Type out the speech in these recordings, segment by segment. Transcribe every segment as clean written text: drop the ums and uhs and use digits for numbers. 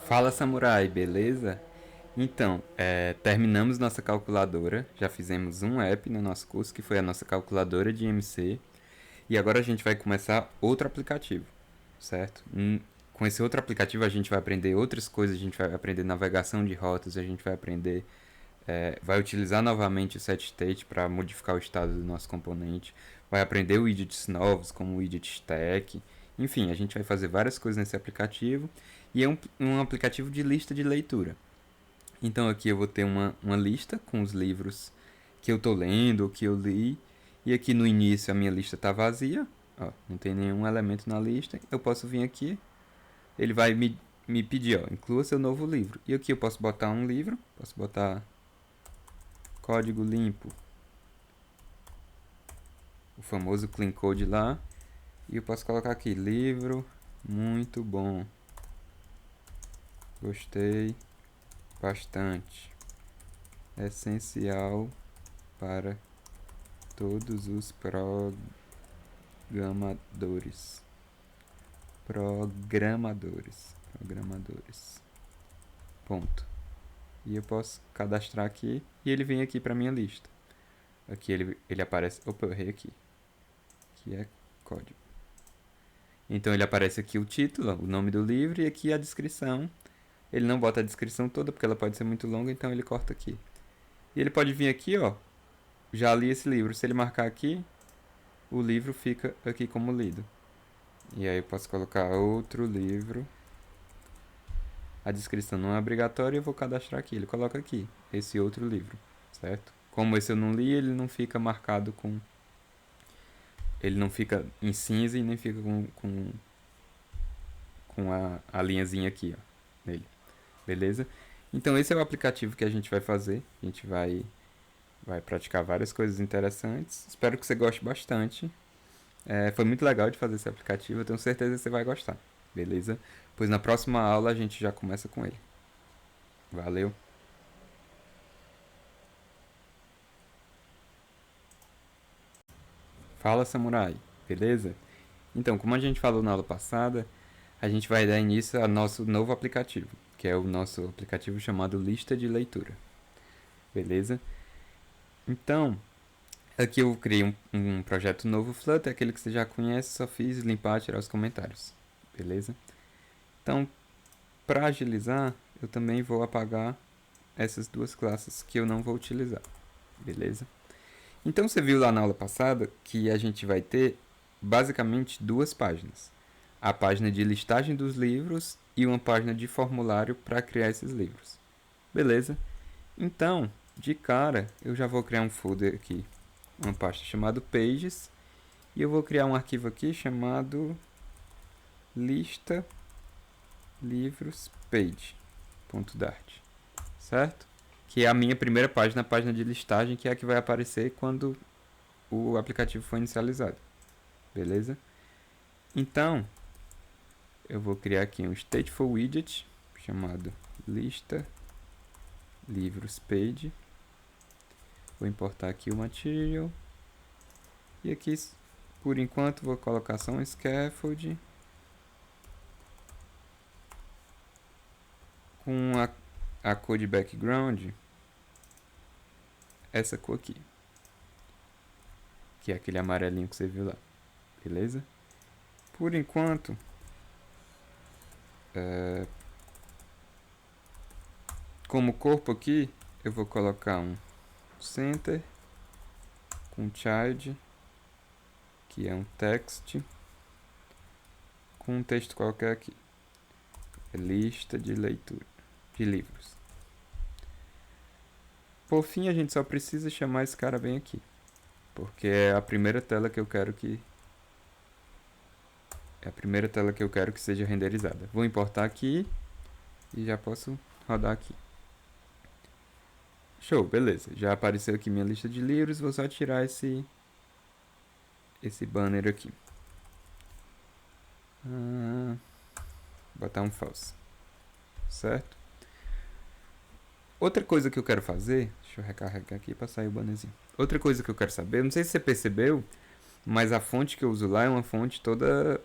Fala samurai, beleza? Então, terminamos nossa calculadora, já fizemos um app no nosso curso que foi a nossa calculadora de IMC e agora a gente vai começar outro aplicativo, certo? Com esse outro aplicativo a gente vai aprender outras coisas, a gente vai aprender navegação de rotas, a gente vai aprender, vai utilizar novamente o set_state para modificar o estado do nosso componente, vai aprender widgets novos como o widget stack, enfim, a gente vai fazer várias coisas nesse aplicativo e é um aplicativo de lista de leitura. Então aqui eu vou ter uma lista com os livros que eu estou lendo, ou que eu li. E aqui no início a minha lista está vazia. Ó, não tem nenhum elemento na lista. Eu posso vir aqui. Ele vai me pedir, ó, inclua seu novo livro. E aqui eu posso botar um livro. Posso botar código limpo. O famoso clean code lá. E eu posso colocar aqui, livro muito bom. Gostei bastante. Essencial para todos os programadores. Programadores. Ponto. E eu posso cadastrar aqui e ele vem aqui para minha lista. Aqui ele aparece. Opa, eu errei aqui. Que é código. Então ele aparece aqui o título, o nome do livro e aqui a descrição. Ele não bota a descrição toda porque ela pode ser muito longa, então ele corta aqui. E ele pode vir aqui, ó. Já li esse livro. Se ele marcar aqui, o livro fica aqui como lido. E aí eu posso colocar outro livro. A descrição não é obrigatória e eu vou cadastrar aqui. Ele coloca aqui, esse outro livro, certo? Como esse eu não li, ele não fica marcado com... Ele não fica em cinza e nem fica com a linhazinha aqui, ó, nele. Beleza? Então esse é o aplicativo que a gente vai fazer. A gente vai praticar várias coisas interessantes. Espero que você goste bastante. Foi muito legal de fazer esse aplicativo. Eu tenho certeza que você vai gostar. Beleza? Pois na próxima aula a gente já começa com ele. Valeu! Fala samurai, beleza? Então, como a gente falou na aula passada, a gente vai dar início ao nosso novo aplicativo, que é o nosso aplicativo chamado Lista de Leitura. Beleza? Então, aqui eu criei um projeto novo Flutter, aquele que você já conhece, só fiz limpar, tirar os comentários. Beleza? Então, para agilizar, eu também vou apagar essas duas classes que eu não vou utilizar. Beleza? Então, você viu lá na aula passada que a gente vai ter basicamente duas páginas. A página de listagem dos livros e uma página de formulário para criar esses livros. Beleza? Então, de cara, eu já vou criar um folder aqui, uma pasta chamada Pages, e eu vou criar um arquivo aqui chamado lista livros page.dart, certo? Que é a minha primeira página, a página de listagem, que é a que vai aparecer quando o aplicativo for inicializado. Beleza? Então, eu vou criar aqui um stateful widget chamado lista livros page. Vou importar aqui o material. E aqui, por enquanto, vou colocar só um scaffold com a cor de background, essa cor aqui, que é aquele amarelinho que você viu lá. Beleza? Por enquanto, como corpo aqui, eu vou colocar um center com child, que é um text, com um texto qualquer aqui. Lista de leitura de livros. Por fim, a gente só precisa chamar esse cara bem aqui, porque é a primeira tela que eu quero que seja renderizada. Vou importar aqui e já posso rodar aqui. Show, beleza. Já apareceu aqui minha lista de livros. Vou só tirar esse banner aqui. Botar um false. Certo? Outra coisa que eu quero fazer, deixa eu recarregar aqui para sair o bannerzinho. Outra coisa que eu quero saber, não sei se você percebeu, mas a fonte que eu uso lá é uma fonte toda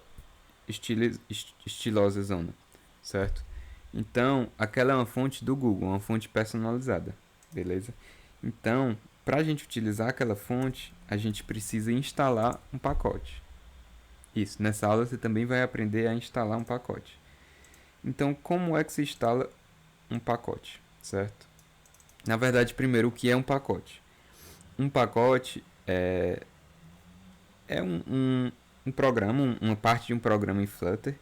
estilosa zona, certo? Então, aquela é uma fonte do Google, uma fonte personalizada, beleza? Então, para a gente utilizar aquela fonte, a gente precisa instalar um pacote. Isso, nessa aula você também vai aprender a instalar um pacote. Então, como é que se instala um pacote, certo? Na verdade, primeiro, o que é um pacote? Um pacote é um programa, uma parte de um programa em Flutter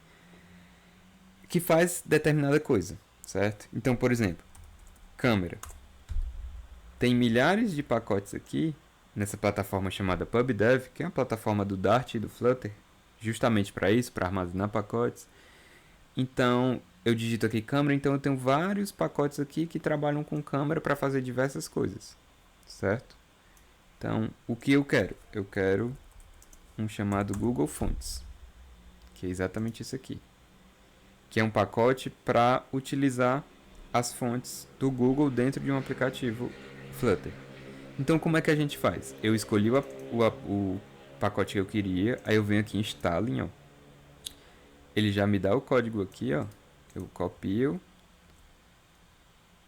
que faz determinada coisa, certo? Então, por exemplo, câmera. Tem milhares de pacotes aqui nessa plataforma chamada PubDev, que é uma plataforma do Dart e do Flutter, justamente para isso, para armazenar pacotes. Então, eu digito aqui câmera, então eu tenho vários pacotes aqui que trabalham com câmera para fazer diversas coisas, certo? Então, o que eu quero? Eu quero um chamado Google Fonts, que é exatamente isso aqui, que é um pacote para utilizar as fontes do Google dentro de um aplicativo Flutter. Então, como é que a gente faz? Eu escolhi o pacote que eu queria, aí eu venho aqui em Installing, ó. Ele já me dá o código aqui, ó. Eu copio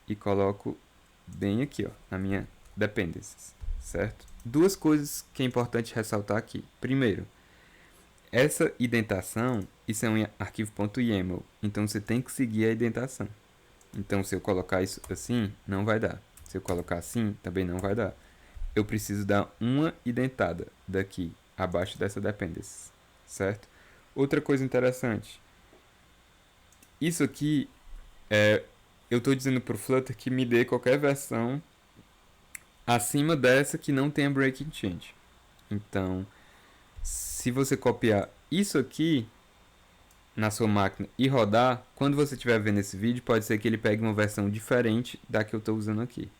e coloco bem aqui, ó, na minha Dependencies, certo? Duas coisas que é importante ressaltar aqui. Primeiro, essa indentação, isso é um arquivo .yaml, então você tem que seguir a indentação. Então, se eu colocar isso assim, não vai dar. Se eu colocar assim, também não vai dar. Eu preciso dar uma indentada daqui, abaixo dessa dependency, certo? Outra coisa interessante. Isso aqui, eu estou dizendo para o Flutter que me dê qualquer versão acima dessa que não tenha breaking change. Então, se você copiar isso aqui na sua máquina e rodar, quando você estiver vendo esse vídeo, pode ser que ele pegue uma versão diferente da que eu estou usando aqui,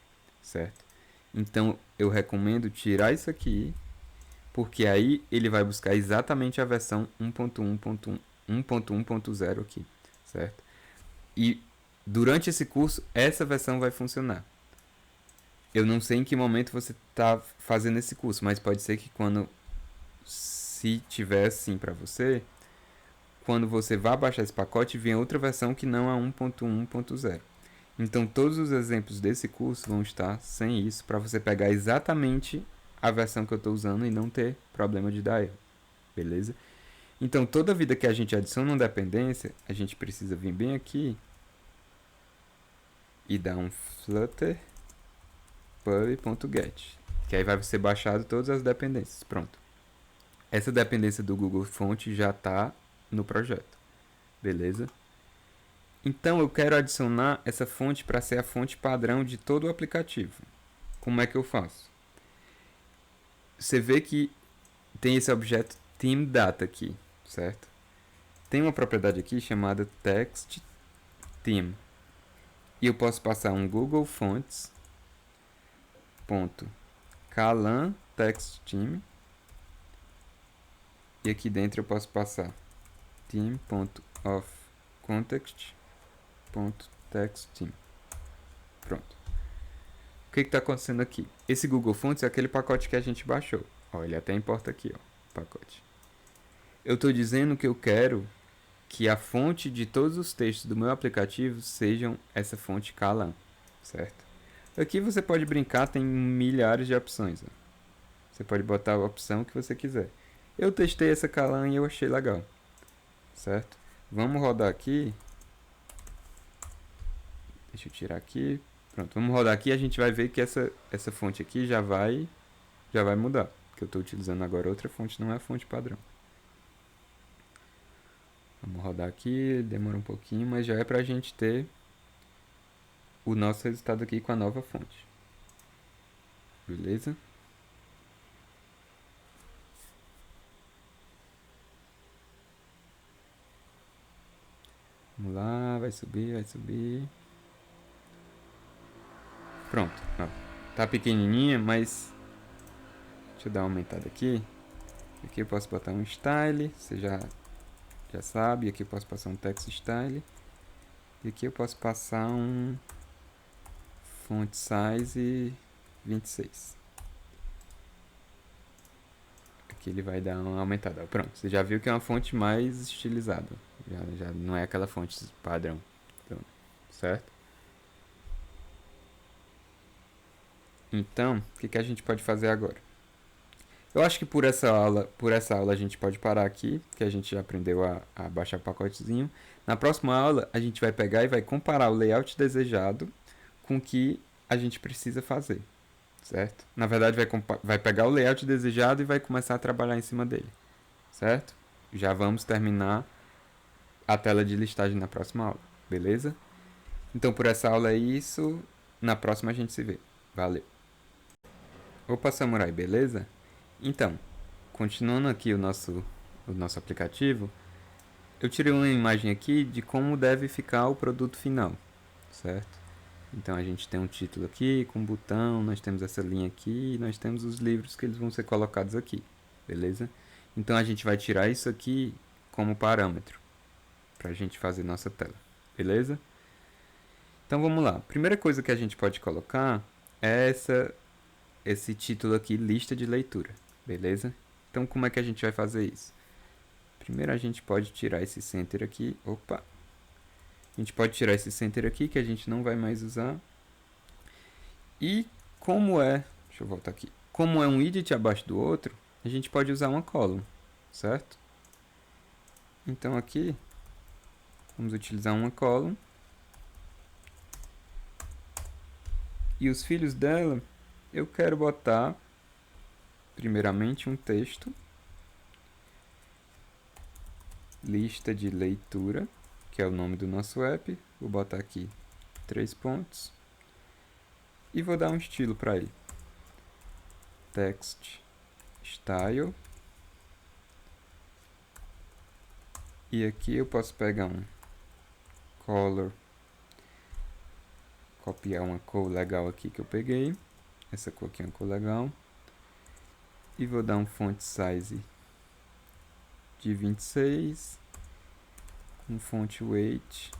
certo? Então, eu recomendo tirar isso aqui, porque aí ele vai buscar exatamente a versão 1.1.0 aqui, certo? E durante esse curso, essa versão vai funcionar. Eu não sei em que momento você está fazendo esse curso, mas pode ser que se tiver assim para você, quando você vá baixar esse pacote, venha outra versão que não é 1.1.0. Então, todos os exemplos desse curso vão estar sem isso, para você pegar exatamente a versão que eu estou usando e não ter problema de dar erro, beleza? Então, toda vida que a gente adiciona uma dependência, a gente precisa vir bem aqui e dar um flutter pub.get, que aí vai ser baixado todas as dependências. Pronto. Essa dependência do Google Fonte já está no projeto, beleza? Então eu quero adicionar essa fonte para ser a fonte padrão de todo o aplicativo. Como é que eu faço? Você vê que tem esse objeto ThemeData aqui, certo? Tem uma propriedade aqui chamada TextTheme. E eu posso passar um Google Fonts .calan TextTheme. E aqui dentro eu posso passar theme.ofContext.textTheme. Pronto. O que está acontecendo aqui? Esse Google Fonts é aquele pacote que a gente baixou. Ó, ele até importa aqui, ó, o pacote. Eu estou dizendo que eu quero que a fonte de todos os textos do meu aplicativo sejam essa fonte Calan, certo? Aqui você pode brincar, tem milhares de opções. Ó. Você pode botar a opção que você quiser. Eu testei essa Calan e eu achei legal, certo? Vamos rodar aqui. Deixa eu tirar aqui. Pronto, vamos rodar aqui e a gente vai ver que essa fonte aqui já vai mudar. Porque eu estou utilizando agora outra fonte, não é a fonte padrão. Vamos rodar aqui, demora um pouquinho, mas já é para a gente ter o nosso resultado aqui com a nova fonte. Beleza? Vamos lá, vai subir, vai subir. Pronto, ó. Tá pequenininha, mas deixa eu dar uma aumentada aqui. Aqui eu posso botar um style, você já sabe. Aqui eu posso passar um text style. E aqui eu posso passar um font size 26. Aqui ele vai dar uma aumentada. Pronto, você já viu que é uma fonte mais estilizada. Já não é aquela fonte padrão. Pronto. certo? Então, o que a gente pode fazer agora? Eu acho que por essa aula a gente pode parar aqui, que a gente já aprendeu a baixar o pacotezinho. Na próxima aula, a gente vai pegar e vai comparar o layout desejado com o que a gente precisa fazer, certo? Na verdade, vai pegar o layout desejado e vai começar a trabalhar em cima dele, certo? Já vamos terminar a tela de listagem na próxima aula, beleza? Então, por essa aula é isso. Na próxima a gente se vê. Valeu! Opa, Samurai, beleza? Então, continuando aqui o nosso aplicativo, eu tirei uma imagem aqui de como deve ficar o produto final, certo? Então a gente tem um título aqui com um botão, nós temos essa linha aqui e nós temos os livros que eles vão ser colocados aqui, beleza? Então a gente vai tirar isso aqui como parâmetro para a gente fazer nossa tela, beleza? Então vamos lá. Primeira coisa que a gente pode colocar é esse título aqui, lista de leitura, beleza? Então como é que a gente vai fazer isso? Primeiro a gente pode tirar esse center aqui. Opa! A gente pode tirar esse center aqui que a gente não vai mais usar. E como é... Deixa eu voltar aqui. Como é um widget abaixo do outro, a gente pode usar uma column, certo? Então aqui, vamos utilizar uma column. E os filhos dela, eu quero botar, primeiramente, um texto. Lista de leitura, que é o nome do nosso app. Vou botar aqui 3 pontos. E vou dar um estilo para ele. Text Style. E aqui eu posso pegar um color. Copiar uma cor legal aqui que eu peguei. Essa cor aqui é uma cor legal. E vou dar um font size de 26. Um font weight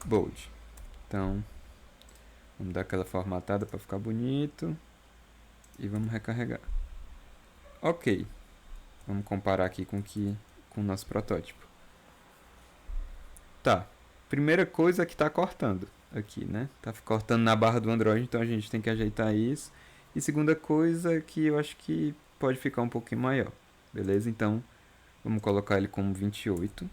bold. Então, vamos dar aquela formatada para ficar bonito. E vamos recarregar. Ok. Vamos comparar aqui com o nosso protótipo. Tá. Primeira coisa que está cortando aqui, né? Tá cortando na barra do Android, então a gente tem que ajeitar isso. E segunda coisa que eu acho que pode ficar um pouquinho maior. Beleza? Então, vamos colocar ele como 28.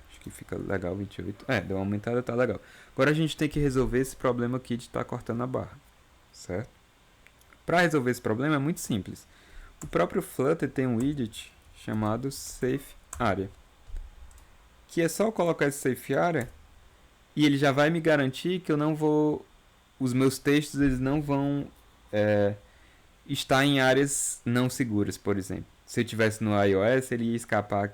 Acho que fica legal 28. Deu uma aumentada, tá legal. Agora a gente tem que resolver esse problema aqui de estar cortando a barra. Certo? Para resolver esse problema é muito simples. O próprio Flutter tem um widget chamado Safe Area. Que é só colocar esse Safe Area e ele já vai me garantir que eu não vou... Os meus textos eles não vão estar em áreas não seguras, por exemplo. Se eu tivesse no iOS, ele ia escapar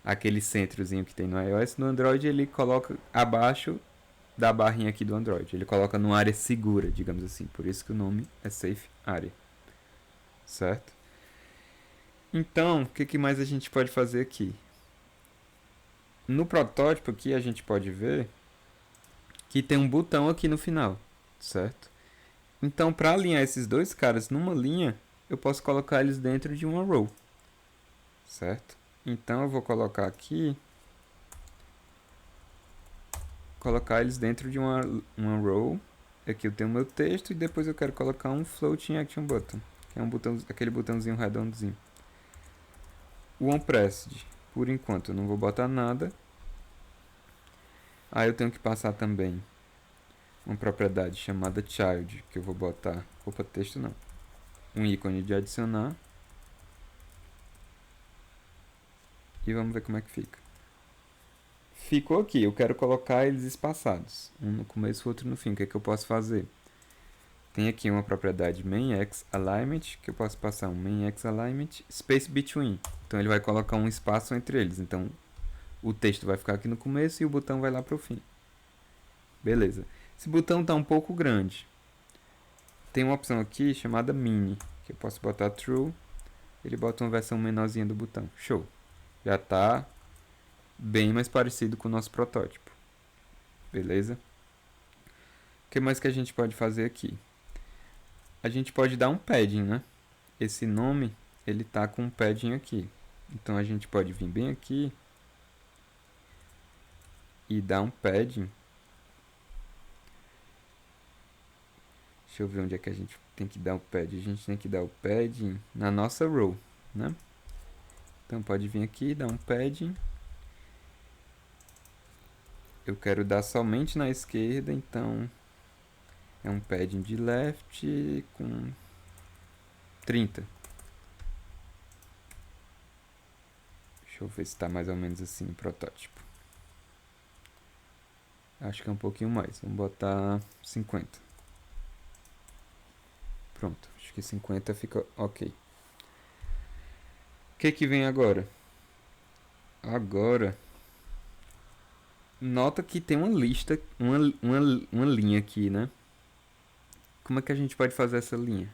aquele centrozinho que tem no iOS. No Android, ele coloca abaixo da barrinha aqui do Android. Ele coloca numa área segura, digamos assim. Por isso que o nome é Safe Area. Certo? Então, o que mais a gente pode fazer aqui? No protótipo aqui, a gente pode ver que tem um botão aqui no final, certo? Então, para alinhar esses dois caras numa linha, eu posso colocar eles dentro de uma row, certo? Então, eu vou colocar aqui, colocar eles dentro de uma row. Aqui eu tenho o meu texto e depois eu quero colocar um floating action button, que é aquele botãozinho redondinho. O onPressed, por enquanto, eu não vou botar nada. Aí eu tenho que passar também uma propriedade chamada child, que eu vou botar, texto não, um ícone de adicionar. E vamos ver como é que fica. Ficou aqui, eu quero colocar eles espaçados, um no começo e outro no fim. O que é que eu posso fazer? Tem aqui uma propriedade main_x_alignment, que eu posso passar um main_x_alignment space between. Então ele vai colocar um espaço entre eles. Então o texto vai ficar aqui no começo e o botão vai lá para o fim. Beleza. Esse botão está um pouco grande. Tem uma opção aqui chamada mini, que eu posso botar true. Ele bota uma versão menorzinha do botão. Show. Já está bem mais parecido com o nosso protótipo. Beleza? O que mais que a gente pode fazer aqui? A gente pode dar um padding, né? Esse nome, ele tá com um padding aqui. Então a gente pode vir bem aqui e dar um padding. Deixa eu ver onde é que a gente tem que dar o padding. A gente tem que dar o padding na nossa row, né? Então pode vir aqui, dar um padding. Eu quero dar somente na esquerda, então é um padding de left com 30. Deixa eu ver se está mais ou menos assim o protótipo. Acho que é um pouquinho mais. Vamos botar 50. Pronto, acho que 50 fica ok. O que vem agora? Agora, nota que tem uma lista, uma linha aqui, né? Como é que a gente pode fazer essa linha?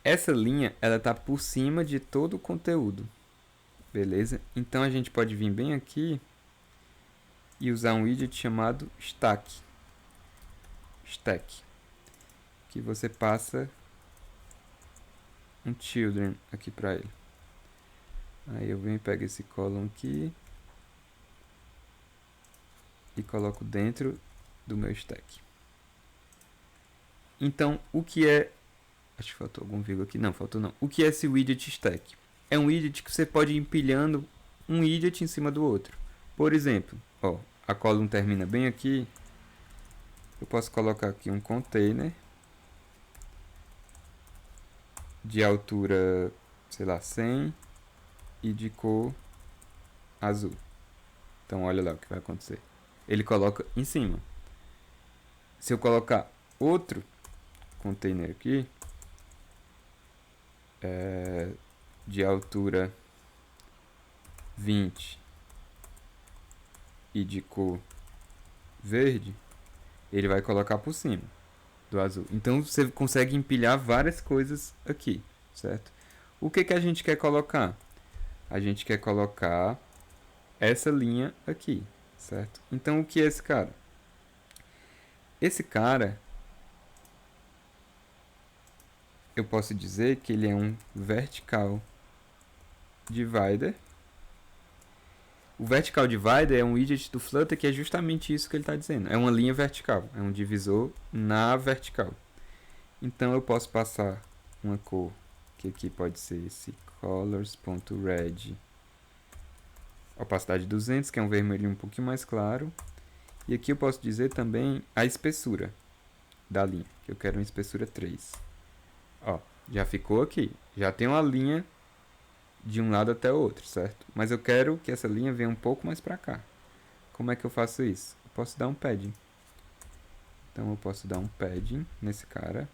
Essa linha, ela tá por cima de todo o conteúdo, beleza? Então a gente pode vir bem aqui e usar um widget chamado stack, que você passa um children aqui para ele. Aí eu venho e pego esse column aqui e coloco dentro do meu stack. Então, o que é... Acho que faltou algum vírgula aqui. Não, faltou não. O que é esse widget stack? É um widget que você pode ir empilhando um widget em cima do outro. Por exemplo, ó, a column termina bem aqui. Eu posso colocar aqui um container de altura, sei lá, 100 e de cor azul. Então, olha lá o que vai acontecer. Ele coloca em cima. Se eu colocar outro container aqui, de altura 20 e de cor verde, ele vai colocar por cima do azul. Então você consegue empilhar várias coisas aqui, certo? O que a gente quer colocar? A gente quer colocar essa linha aqui, certo? Então o que é esse cara? Esse cara, eu posso dizer que ele é um vertical divider. O vertical divider é um widget do Flutter que é justamente isso que ele está dizendo. É uma linha vertical, é um divisor na vertical. Então eu posso passar uma cor, que aqui pode ser esse colors.red, opacidade 200, que é um vermelho um pouquinho mais claro. E aqui eu posso dizer também a espessura da linha, que eu quero uma espessura 3. Ó, já ficou aqui, já tem uma linha de um lado até o outro, certo? Mas eu quero que essa linha venha um pouco mais para cá. Como é que eu faço isso? Eu posso dar um padding. Então eu posso dar um padding nesse cara.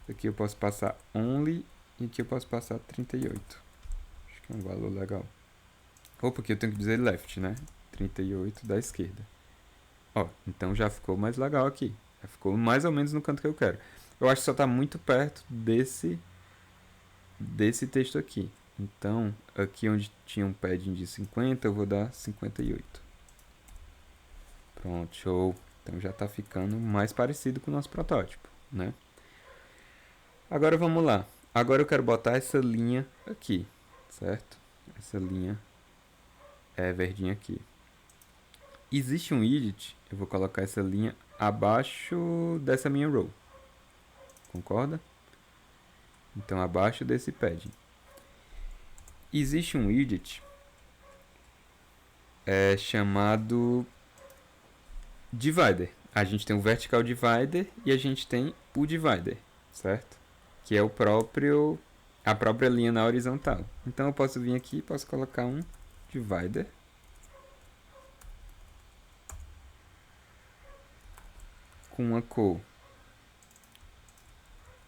Aqui eu posso passar only e aqui eu posso passar 38. Acho que é um valor legal. Opa, aqui eu tenho que dizer left, né? 38 da esquerda. Ó, então já ficou mais legal aqui. Já ficou mais ou menos no canto que eu quero. Eu acho que só está muito perto desse texto aqui. Então, aqui onde tinha um padding de 50, eu vou dar 58. Pronto, show. Então já está ficando mais parecido com o nosso protótipo, né? Agora vamos lá. Agora eu quero botar essa linha aqui, certo? Essa linha verdinha aqui. Existe um widget, eu vou colocar essa linha abaixo dessa minha row. Concorda? Então, abaixo desse padding. Existe um widget chamado divider. A gente tem o vertical divider e a gente tem o divider, certo? Que é a própria linha na horizontal. Então eu posso vir aqui e posso colocar um divider. Com uma cor.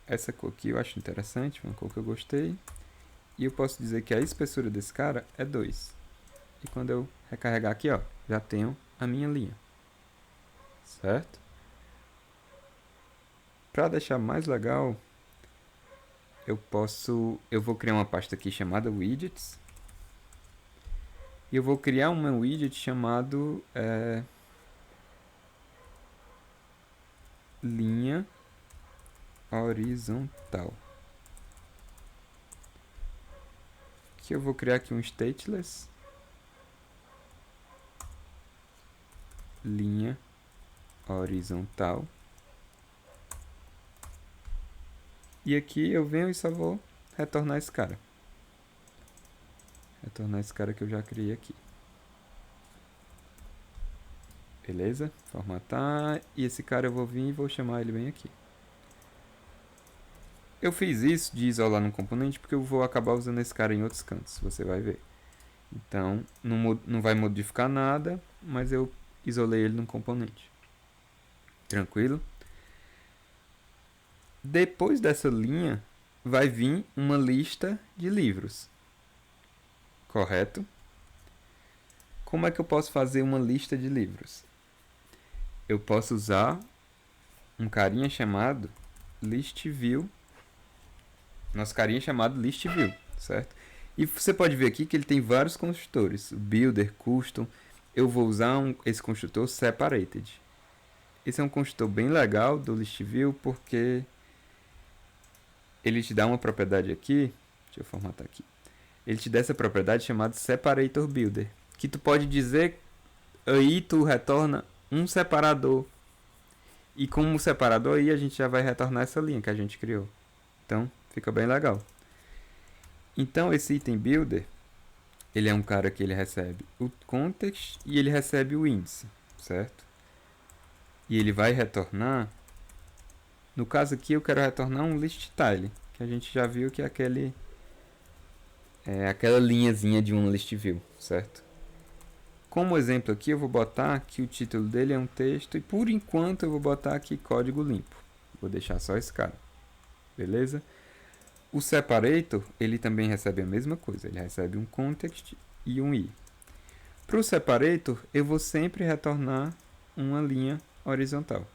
Essa cor aqui eu acho interessante, uma cor que eu gostei. E eu posso dizer que a espessura desse cara é 2. E quando eu recarregar aqui, ó, já tenho a minha linha. Certo? Para deixar mais legal, eu vou criar uma pasta aqui chamada widgets. E eu vou criar um widget chamado linha horizontal. Que eu vou criar aqui um stateless. linha horizontal. E aqui eu venho e só vou retornar esse cara. Retornar esse cara que eu já criei aqui. Beleza? Formatar. E esse cara eu vou vir e vou chamar ele bem aqui. Eu fiz isso de isolar no componente porque eu vou acabar usando esse cara em outros cantos. Você vai ver. Então, não vai modificar nada, mas eu isolei ele no componente. Tranquilo? Depois dessa linha, vai vir uma lista de livros. Correto? Como é que eu posso fazer uma lista de livros? Eu posso usar um carinha chamado ListView. Nosso carinha chamado ListView, certo? E você pode ver aqui que ele tem vários construtores. Builder, Custom. Eu vou usar esse construtor Separated. Esse é um construtor bem legal do ListView porque ele te dá uma propriedade aqui. Deixa eu formatar aqui. Ele te dá essa propriedade chamada Separator Builder. Que tu pode dizer, aí tu retorna um separador. E como separador aí a gente já vai retornar essa linha que a gente criou. Então fica bem legal. Então esse item builder, ele é um cara que ele recebe o context e ele recebe o índice, certo? E ele vai retornar, no caso aqui eu quero retornar um list tile, que a gente já viu que é aquela linhazinha de um list view, certo? Como exemplo aqui eu vou botar que o título dele é um texto e por enquanto eu vou botar aqui código limpo. Vou deixar só esse cara, beleza? O separator, ele também recebe a mesma coisa, ele recebe um context e um i. Para o separator, eu vou sempre retornar uma linha horizontal,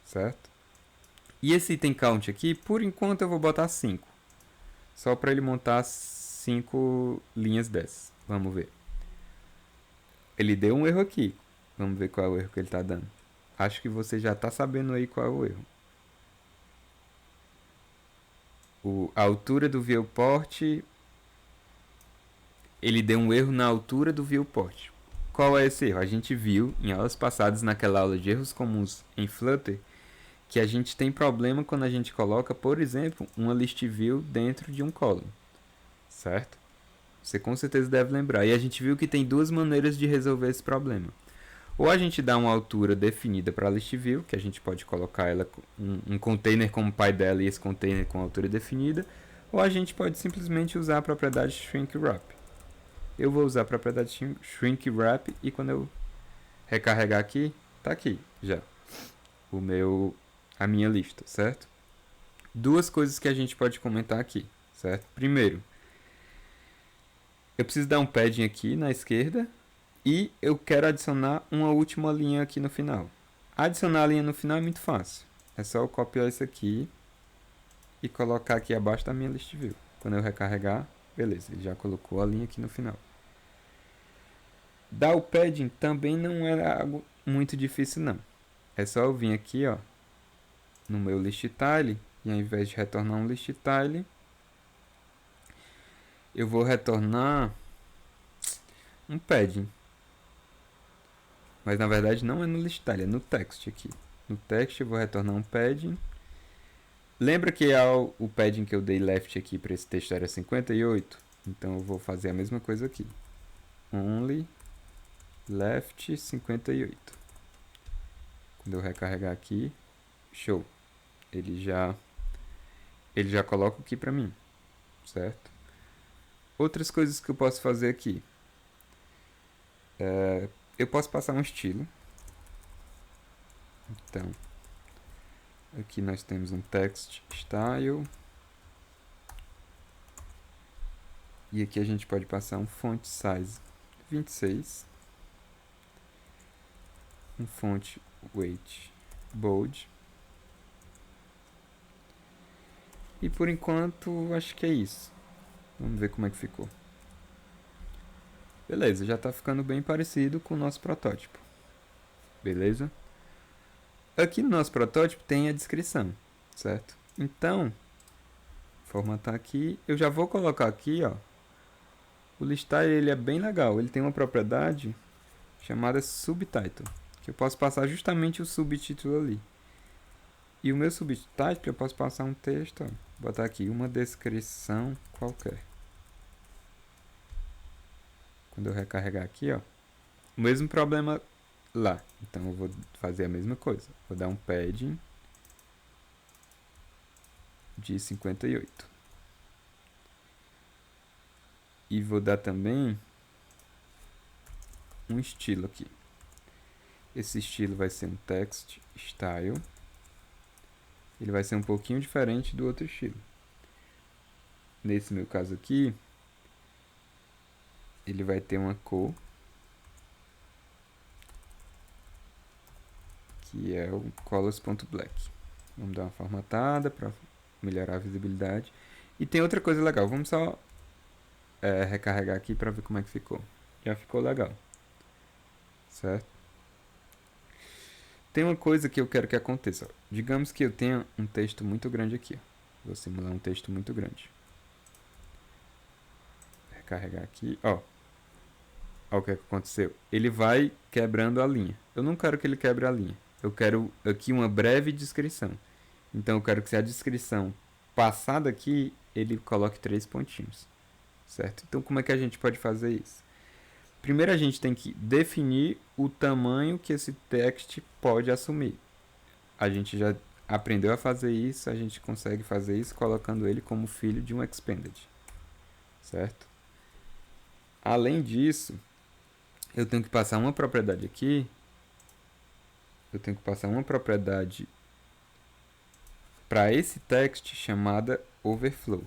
certo? E esse item count aqui, por enquanto eu vou botar 5, só para ele montar 5 linhas dessas. Vamos ver. Ele deu um erro aqui, vamos ver qual é o erro que ele está dando. Acho que você já está sabendo aí qual é o erro. A altura do viewport, ele deu um erro na altura do viewport. Qual é esse erro? A gente viu em aulas passadas, naquela aula de erros comuns em Flutter, que a gente tem problema quando a gente coloca, por exemplo, uma list view dentro de um column, certo? Você com certeza deve lembrar. E a gente viu que tem duas maneiras de resolver esse problema. Ou a gente dá uma altura definida para a list view, que a gente pode colocar ela um container como pai dela e esse container com altura definida, ou a gente pode simplesmente usar a propriedade shrink-wrap. Eu vou usar a propriedade shrink-wrap e quando eu recarregar aqui, tá aqui já a minha lista, certo? Duas coisas que a gente pode comentar aqui, certo? Primeiro, eu preciso dar um padding aqui na esquerda e eu quero adicionar uma última linha aqui no final. Adicionar a linha no final é muito fácil. É só eu copiar isso aqui e colocar aqui abaixo da minha list view. Quando eu recarregar, beleza, ele já colocou a linha aqui no final. Dar o padding também não é algo muito difícil não. É só eu vir aqui, ó, no meu list tile e ao invés de retornar um list tile, eu vou retornar um padding. Mas na verdade não é no list tile, é no text aqui. No text eu vou retornar um padding. Lembra que o padding que eu dei left aqui para esse texto era 58? Então eu vou fazer a mesma coisa aqui. Only left 58. Quando eu recarregar aqui, show. Ele já coloca aqui para mim, certo? Outras coisas que eu posso fazer aqui. Eu posso passar um estilo. Então, aqui nós temos um text style. E aqui a gente pode passar um font size 26. Um font weight bold. E por enquanto, acho que é isso. Vamos ver como é que ficou. Beleza, já está ficando bem parecido com o nosso protótipo. Beleza? Aqui no nosso protótipo tem a descrição, certo? Então, formatar aqui, eu já vou colocar aqui, ó. O listar ele é bem legal, ele tem uma propriedade chamada subtitle, que eu posso passar justamente o subtítulo ali. E o meu subtitle eu posso passar um texto, ó, botar aqui uma descrição qualquer. Quando eu recarregar aqui, ó, o mesmo problema lá. Então eu vou fazer a mesma coisa. Vou dar um padding de 58. E vou dar também um estilo aqui. Esse estilo vai ser um text style. Ele vai ser um pouquinho diferente do outro estilo. Nesse meu caso aqui, ele vai ter uma cor que é o colors.black. Vamos dar uma formatada para melhorar a visibilidade. E tem outra coisa legal. Vamos só recarregar aqui para ver como é que ficou. Já ficou legal. Certo? Tem uma coisa que eu quero que aconteça. Digamos que eu tenha um texto muito grande aqui. Vou simular um texto muito grande. Recarregar aqui. Ó o que aconteceu. Ele vai quebrando a linha. Eu não quero que ele quebre a linha. Eu quero aqui uma breve descrição. Então eu quero que se a descrição passar daqui, ele coloque 3 pontinhos. Certo? Então como é que a gente pode fazer isso? Primeiro a gente tem que definir o tamanho que esse text pode assumir. A gente já aprendeu a fazer isso, a gente consegue fazer isso colocando ele como filho de um expanded. Certo? Além disso, eu tenho que passar uma propriedade aqui. Eu tenho que passar uma propriedade para esse text chamada overflow,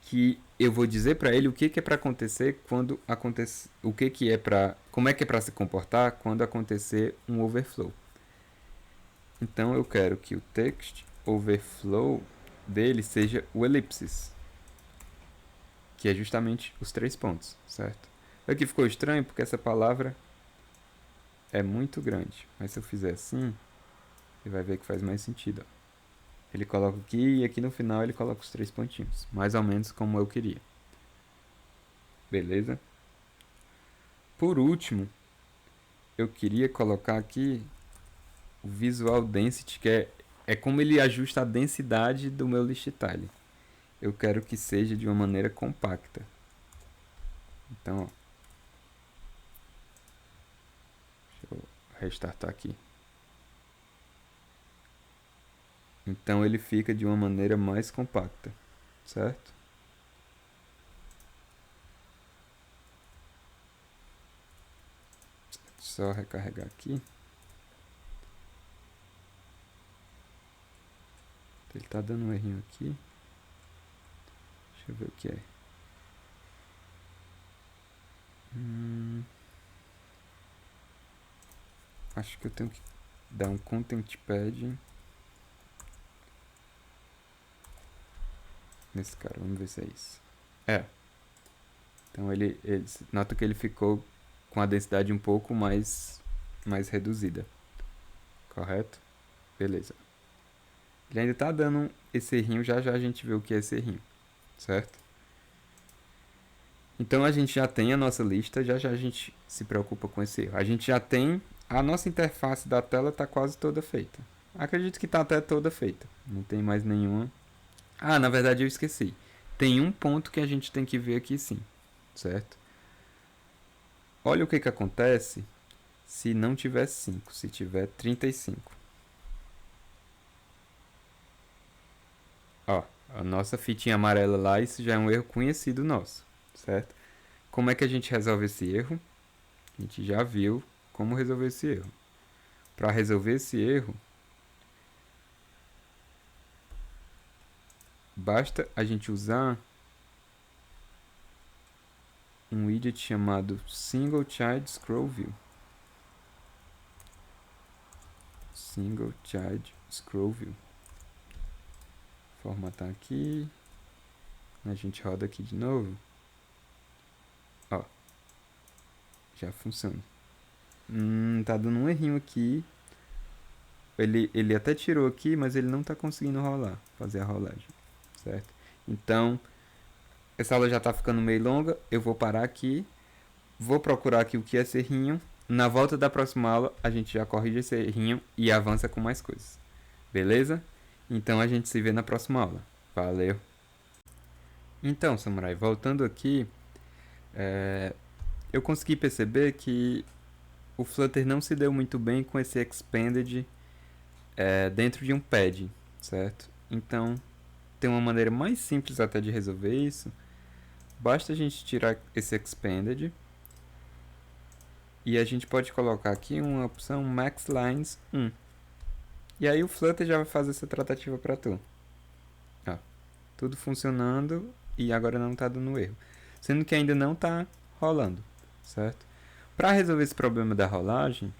que eu vou dizer para ele o que é para acontecer quando acontecer, como é que é para se comportar quando acontecer um overflow. Então eu quero que o text overflow dele seja o elipses, que é justamente os 3 pontos, certo? Aqui ficou estranho porque essa palavra é muito grande, mas se eu fizer assim, você vai ver que faz mais sentido, ó. Ele coloca aqui e aqui no final ele coloca os 3 pontinhos. Mais ou menos como eu queria. Beleza? Por último, eu queria colocar aqui o Visual Density, que é como ele ajusta a densidade do meu list tile. Eu quero que seja de uma maneira compacta. Então, ó, deixa eu restartar aqui. Então ele fica de uma maneira mais compacta, certo? Só recarregar aqui. Ele tá dando um errinho aqui. Deixa eu ver o que é. Acho que eu tenho que dar um content padding nesse cara, vamos ver se é isso. Então ele nota que ele ficou com a densidade um pouco mais reduzida. Correto? Beleza. Ele ainda tá dando esse errinho, já a gente vê o que é esse errinho. Certo? Então a gente já tem a nossa lista, já a gente se preocupa com esse erro. A gente já tem, a nossa interface da tela está quase toda feita. Acredito que está até toda feita. Não tem mais nenhuma. Na verdade eu esqueci. Tem um ponto que a gente tem que ver aqui sim. Certo? Olha o que acontece se não tiver 5, se tiver 35. Ó, a nossa fitinha amarela lá, isso já é um erro conhecido nosso, certo? Como é que a gente resolve esse erro? A gente já viu como resolver esse erro. Para resolver esse erro, basta a gente usar um widget chamado Single Child Scroll View. Single Child Scroll View. Formatar aqui. A gente roda aqui de novo. Ó. Já funciona. Tá dando um errinho aqui. Ele até tirou aqui, mas ele não tá conseguindo rolar. Fazer a rolagem. Certo? Então, essa aula já tá ficando meio longa. Eu vou parar aqui. vou procurar aqui o que é serrinho. Na volta da próxima aula, a gente já corrige esse errinho e avança com mais coisas. Beleza? Então a gente se vê na próxima aula. Valeu! Então, Samurai, voltando aqui, eu consegui perceber que o Flutter não se deu muito bem com esse expanded dentro de um pad, certo? Então, tem uma maneira mais simples até de resolver isso. Basta a gente tirar esse expanded e a gente pode colocar aqui uma opção Max Lines 1. E aí o Flutter já vai fazer essa tratativa para tu. Ó, tudo funcionando e agora não está dando erro. Sendo que ainda não está rolando, certo? Para resolver esse problema da rolagem,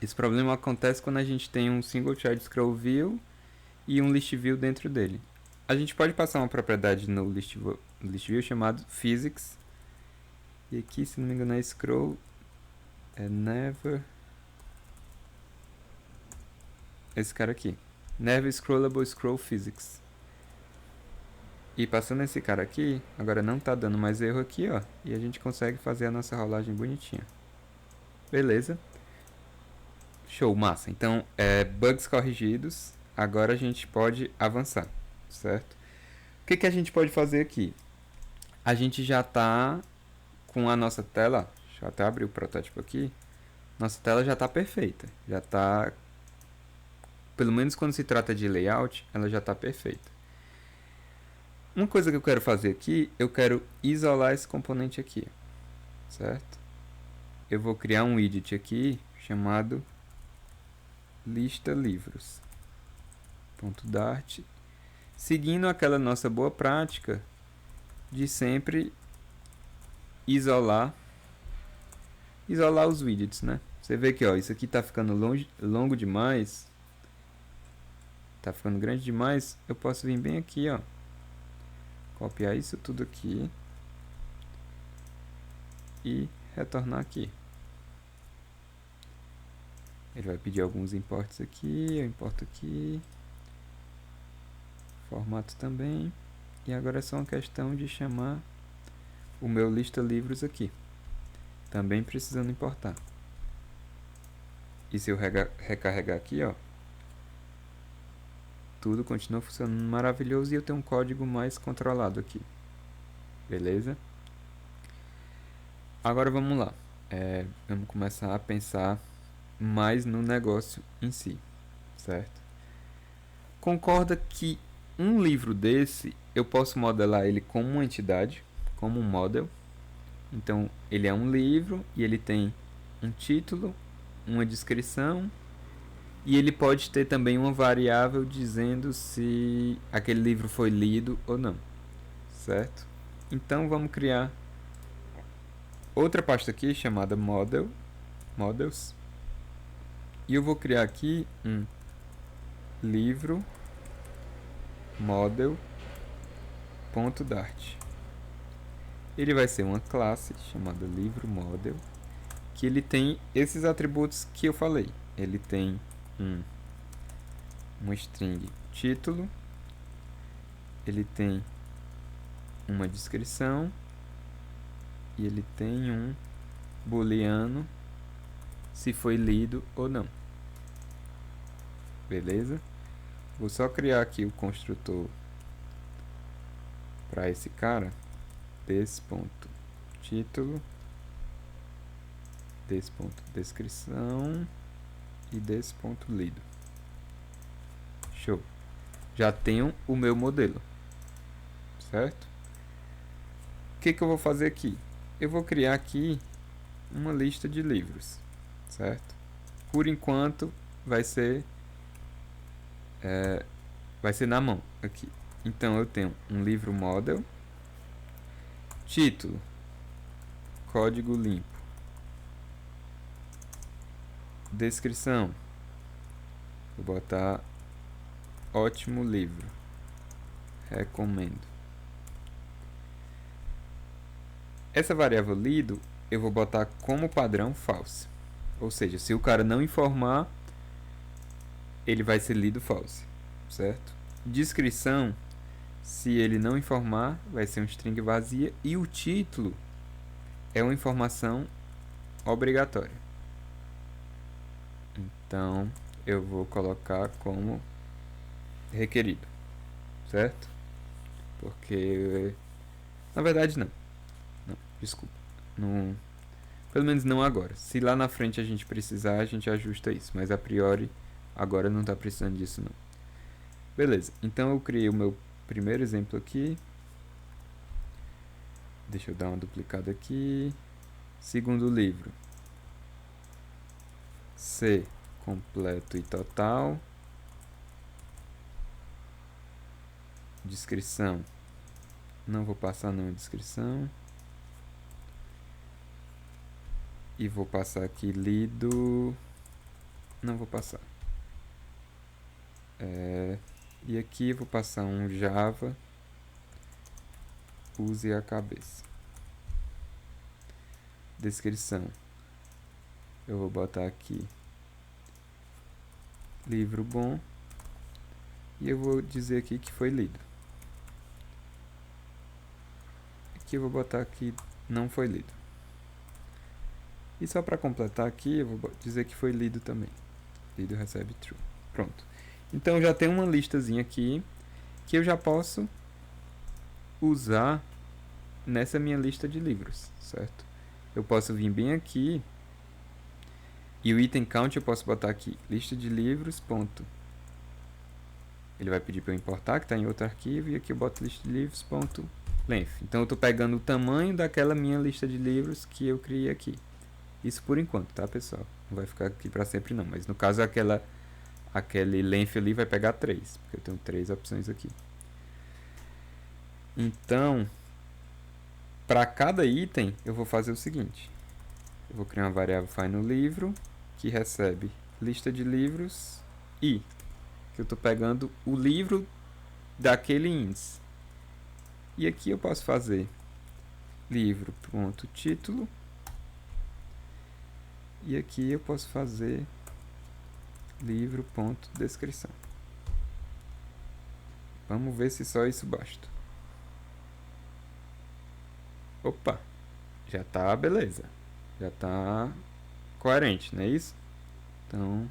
esse problema acontece quando a gente tem um single child scroll view e um list view dentro dele. A gente pode passar uma propriedade no list view chamado physics. E aqui, se não me engano, é scroll never. Esse cara aqui, never scrollable scroll physics. E passando esse cara aqui, agora não tá dando mais erro aqui, ó. E a gente consegue fazer a nossa rolagem bonitinha. Beleza? Show, massa. Então, bugs corrigidos. Agora a gente pode avançar, certo? O que a gente pode fazer aqui? A gente já tá com a nossa tela. Deixa eu até abrir o protótipo aqui. Nossa tela já tá perfeita. Já tá... Pelo menos quando se trata de layout, ela já tá perfeita. Uma coisa que eu quero fazer aqui, eu quero isolar esse componente aqui, certo? Eu vou criar um widget aqui chamado lista livros .dart, seguindo aquela nossa boa prática de sempre isolar os widgets, né? Você vê que ó, isso aqui tá ficando longo demais, tá ficando grande demais, eu posso vir bem aqui, ó. Copiar isso tudo aqui e retornar aqui. Ele vai pedir alguns imports aqui, eu importo aqui, formato também, e agora é só uma questão de chamar o meu lista livros aqui, também precisando importar. E se eu recarregar aqui, ó, tudo continua funcionando maravilhoso e eu tenho um código mais controlado aqui. Beleza? Agora vamos lá. Vamos começar a pensar mais no negócio em si, certo? Concorda que um livro desse eu posso modelar ele como uma entidade, como um model. Então ele é um livro e ele tem um título, uma descrição. E ele pode ter também uma variável dizendo se aquele livro foi lido ou não, certo? Então vamos criar outra pasta aqui chamada models. E eu vou criar aqui um livro model.dart. Ele vai ser uma classe chamada livro model, que ele tem esses atributos que eu falei. Ele tem uma string título, ele tem uma descrição e ele tem um booleano se foi lido ou não. Beleza? Vou só criar aqui o construtor para esse cara, desse ponto título, desse ponto descrição e desse ponto lido. Show. Já tenho o meu modelo, certo? O que eu vou fazer aqui? Eu vou criar aqui uma lista de livros, certo? Por enquanto vai ser na mão aqui. Então eu tenho um livro model, título, código limpo, descrição, vou botar ótimo livro, recomendo. Essa variável lido eu vou botar como padrão false, ou seja, se o cara não informar, ele vai ser lido false, certo? Descrição, se ele não informar, vai ser um string vazia, e o título é uma informação obrigatória. Então, eu vou colocar como requerido, certo? Porque, na verdade, não. Não, desculpa. Não, pelo menos não agora. Se lá na frente a gente precisar, a gente ajusta isso. Mas a priori, agora não está precisando disso, não. Beleza, então eu criei o meu primeiro exemplo aqui. Deixa eu dar uma duplicada aqui. Segundo livro. C, completo e total. Descrição. Não vou passar nenhuma descrição. E vou passar aqui lido. Não vou passar. E aqui eu vou passar um Java. Use a cabeça. Descrição. Eu vou botar aqui livro bom. E eu vou dizer aqui que foi lido. Aqui eu vou botar que não foi lido. E só para completar aqui, eu vou dizer que foi lido também. Lido recebe true. Pronto. Então já tem uma listazinha aqui que eu já posso usar nessa minha lista de livros, certo? Eu posso vir bem aqui e o item count eu posso botar aqui lista de livros, ponto. Ele vai pedir para eu importar, que está em outro arquivo, e aqui eu boto lista de livros, ponto, length. Então eu estou pegando o tamanho daquela minha lista de livros que eu criei aqui. Isso por enquanto, tá, pessoal? Não vai ficar aqui para sempre não, mas no caso aquele length ali vai pegar 3, porque eu tenho 3 opções aqui. Então, para cada item, eu vou fazer o seguinte. Eu vou criar uma variável fiNoLivro, que recebe lista de livros e que eu estou pegando o livro daquele índice. E aqui eu posso fazer livro.título. E aqui eu posso fazer livro.descrição. Vamos ver se só isso basta. Opa, já tá beleza. Já tá coerente, não é isso? Então,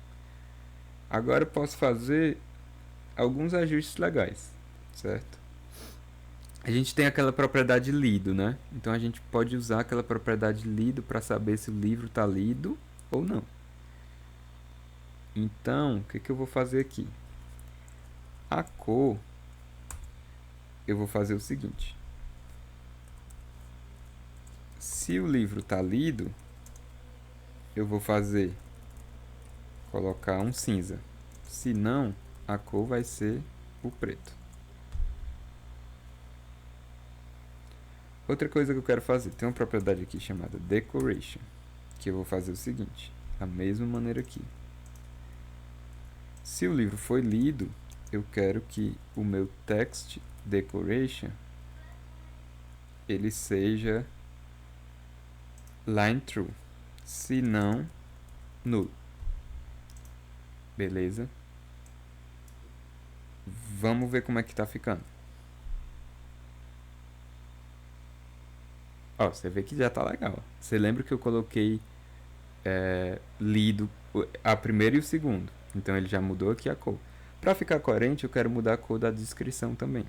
agora eu posso fazer alguns ajustes legais, certo? A gente tem aquela propriedade lido, né? Então a gente pode usar aquela propriedade lido para saber se o livro está lido ou não. Então, o que eu vou fazer aqui? A cor, eu vou fazer o seguinte. Se o livro está lido, eu vou colocar um cinza. Se não, a cor vai ser o preto. Outra coisa que eu quero fazer, tem uma propriedade aqui chamada decoration, que eu vou fazer o seguinte, da mesma maneira aqui. Se o livro foi lido, eu quero que o meu text decoration ele seja line true, se não, null. Beleza? Vamos ver como é que tá ficando. Ó, você vê que já tá legal. Você lembra que eu coloquei lido a primeira e o segundo. Então ele já mudou aqui a cor. Para ficar coerente, eu quero mudar a cor da descrição também.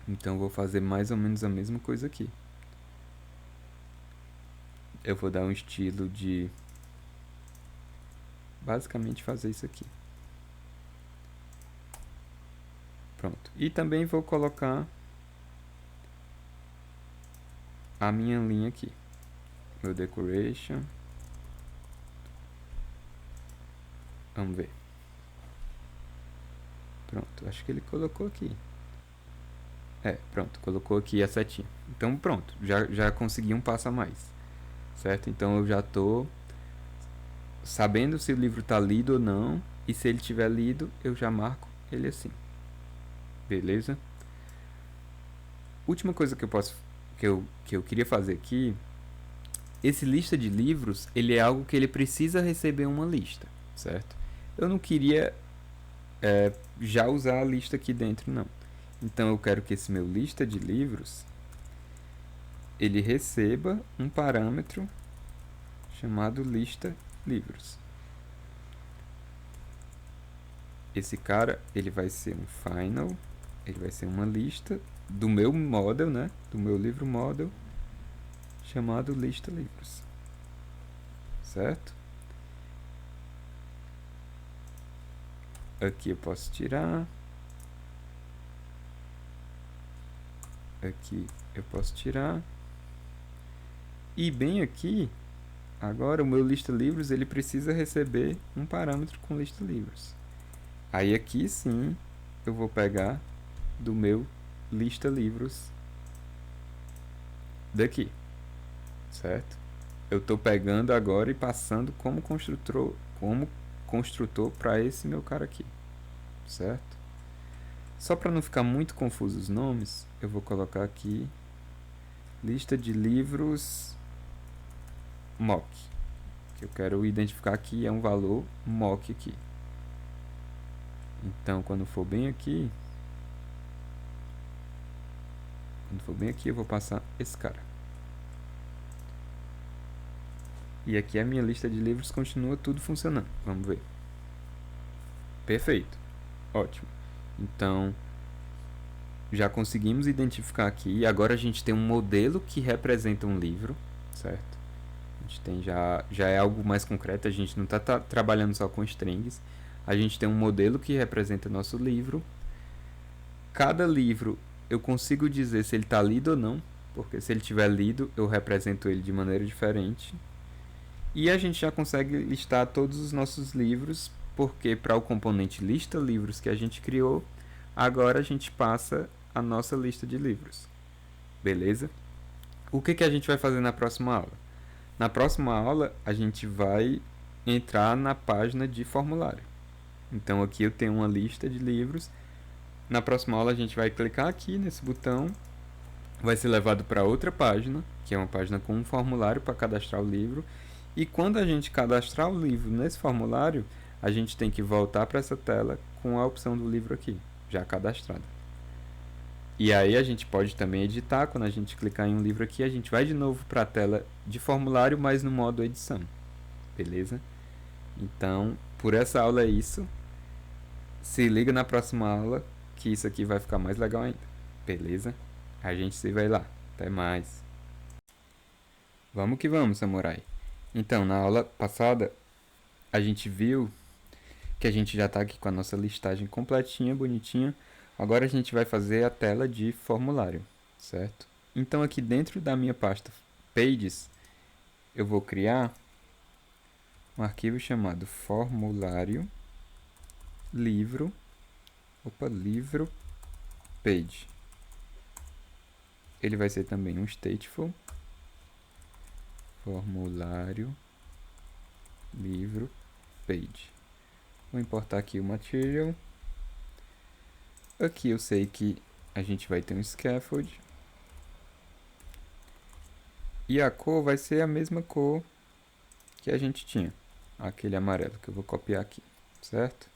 Então eu vou fazer mais ou menos a mesma coisa aqui. Eu vou dar um estilo de basicamente fazer isso aqui. Pronto. E também vou colocar a minha linha aqui. Meu decoration. Vamos ver. Pronto, acho que ele colocou aqui. Pronto, colocou aqui a setinha. Então pronto, já consegui um passo a mais. Certo? Então eu já estou sabendo se o livro está lido ou não. E se ele tiver lido, eu já marco ele assim. Beleza? Última coisa que eu queria fazer aqui. Esse lista de livros, ele é algo que ele precisa receber uma lista, certo? Eu não queria já usar a lista aqui dentro, não. Então eu quero que esse meu lista de livros ele receba um parâmetro chamado lista livros. Esse cara, ele vai ser um final, ele vai ser uma lista do meu model, né? Do meu livro model, chamado lista livros. Certo? Aqui eu posso tirar. Aqui eu posso tirar. E bem aqui, agora o meu lista livros, ele precisa receber um parâmetro com lista livros. Aí aqui sim, eu vou pegar do meu lista livros daqui, certo? Eu estou pegando agora e passando como construtor para esse meu cara aqui, certo? Só para não ficar muito confuso os nomes, eu vou colocar aqui lista de livros mock, que eu quero identificar aqui é um valor mock aqui. Então, quando for bem aqui, eu vou passar esse cara. E aqui a minha lista de livros continua tudo funcionando. Vamos ver. Perfeito. Ótimo. Então, já conseguimos identificar aqui. E agora a gente tem um modelo que representa um livro, certo? A gente tem já é algo mais concreto. A gente não está trabalhando só com strings. A gente tem um modelo que representa nosso livro. Cada livro eu consigo dizer se ele está lido ou não, porque se ele tiver lido, eu represento ele de maneira diferente. E a gente já consegue listar todos os nossos livros, porque para o componente lista livros que a gente criou, agora a gente passa a nossa lista de livros. Beleza? O que a gente vai fazer na próxima aula? Na próxima aula, a gente vai entrar na página de formulário. Então aqui eu tenho uma lista de livros. Na próxima aula a gente vai clicar aqui nesse botão, vai ser levado para outra página, que é uma página com um formulário para cadastrar o livro. E quando a gente cadastrar o livro nesse formulário, a gente tem que voltar para essa tela com a opção do livro aqui, já cadastrada. E aí a gente pode também editar. Quando a gente clicar em um livro aqui, a gente vai de novo para a tela de formulário, mas no modo edição. Beleza? Então, por essa aula é isso. Se liga na próxima aula, que isso aqui vai ficar mais legal ainda. Beleza? A gente se vê lá. Até mais. Vamos que vamos, samurai. Então, na aula passada, a gente viu que a gente já está aqui com a nossa listagem completinha, bonitinha. Agora a gente vai fazer a tela de formulário, certo? Então, aqui dentro da minha pasta Pages, eu vou criar um arquivo chamado formulário livro page. Ele vai ser também um stateful formulário livro page. Vou importar aqui o material. Aqui eu sei que a gente vai ter um scaffold. E a cor vai ser a mesma cor que a gente tinha. Aquele amarelo que eu vou copiar aqui, certo?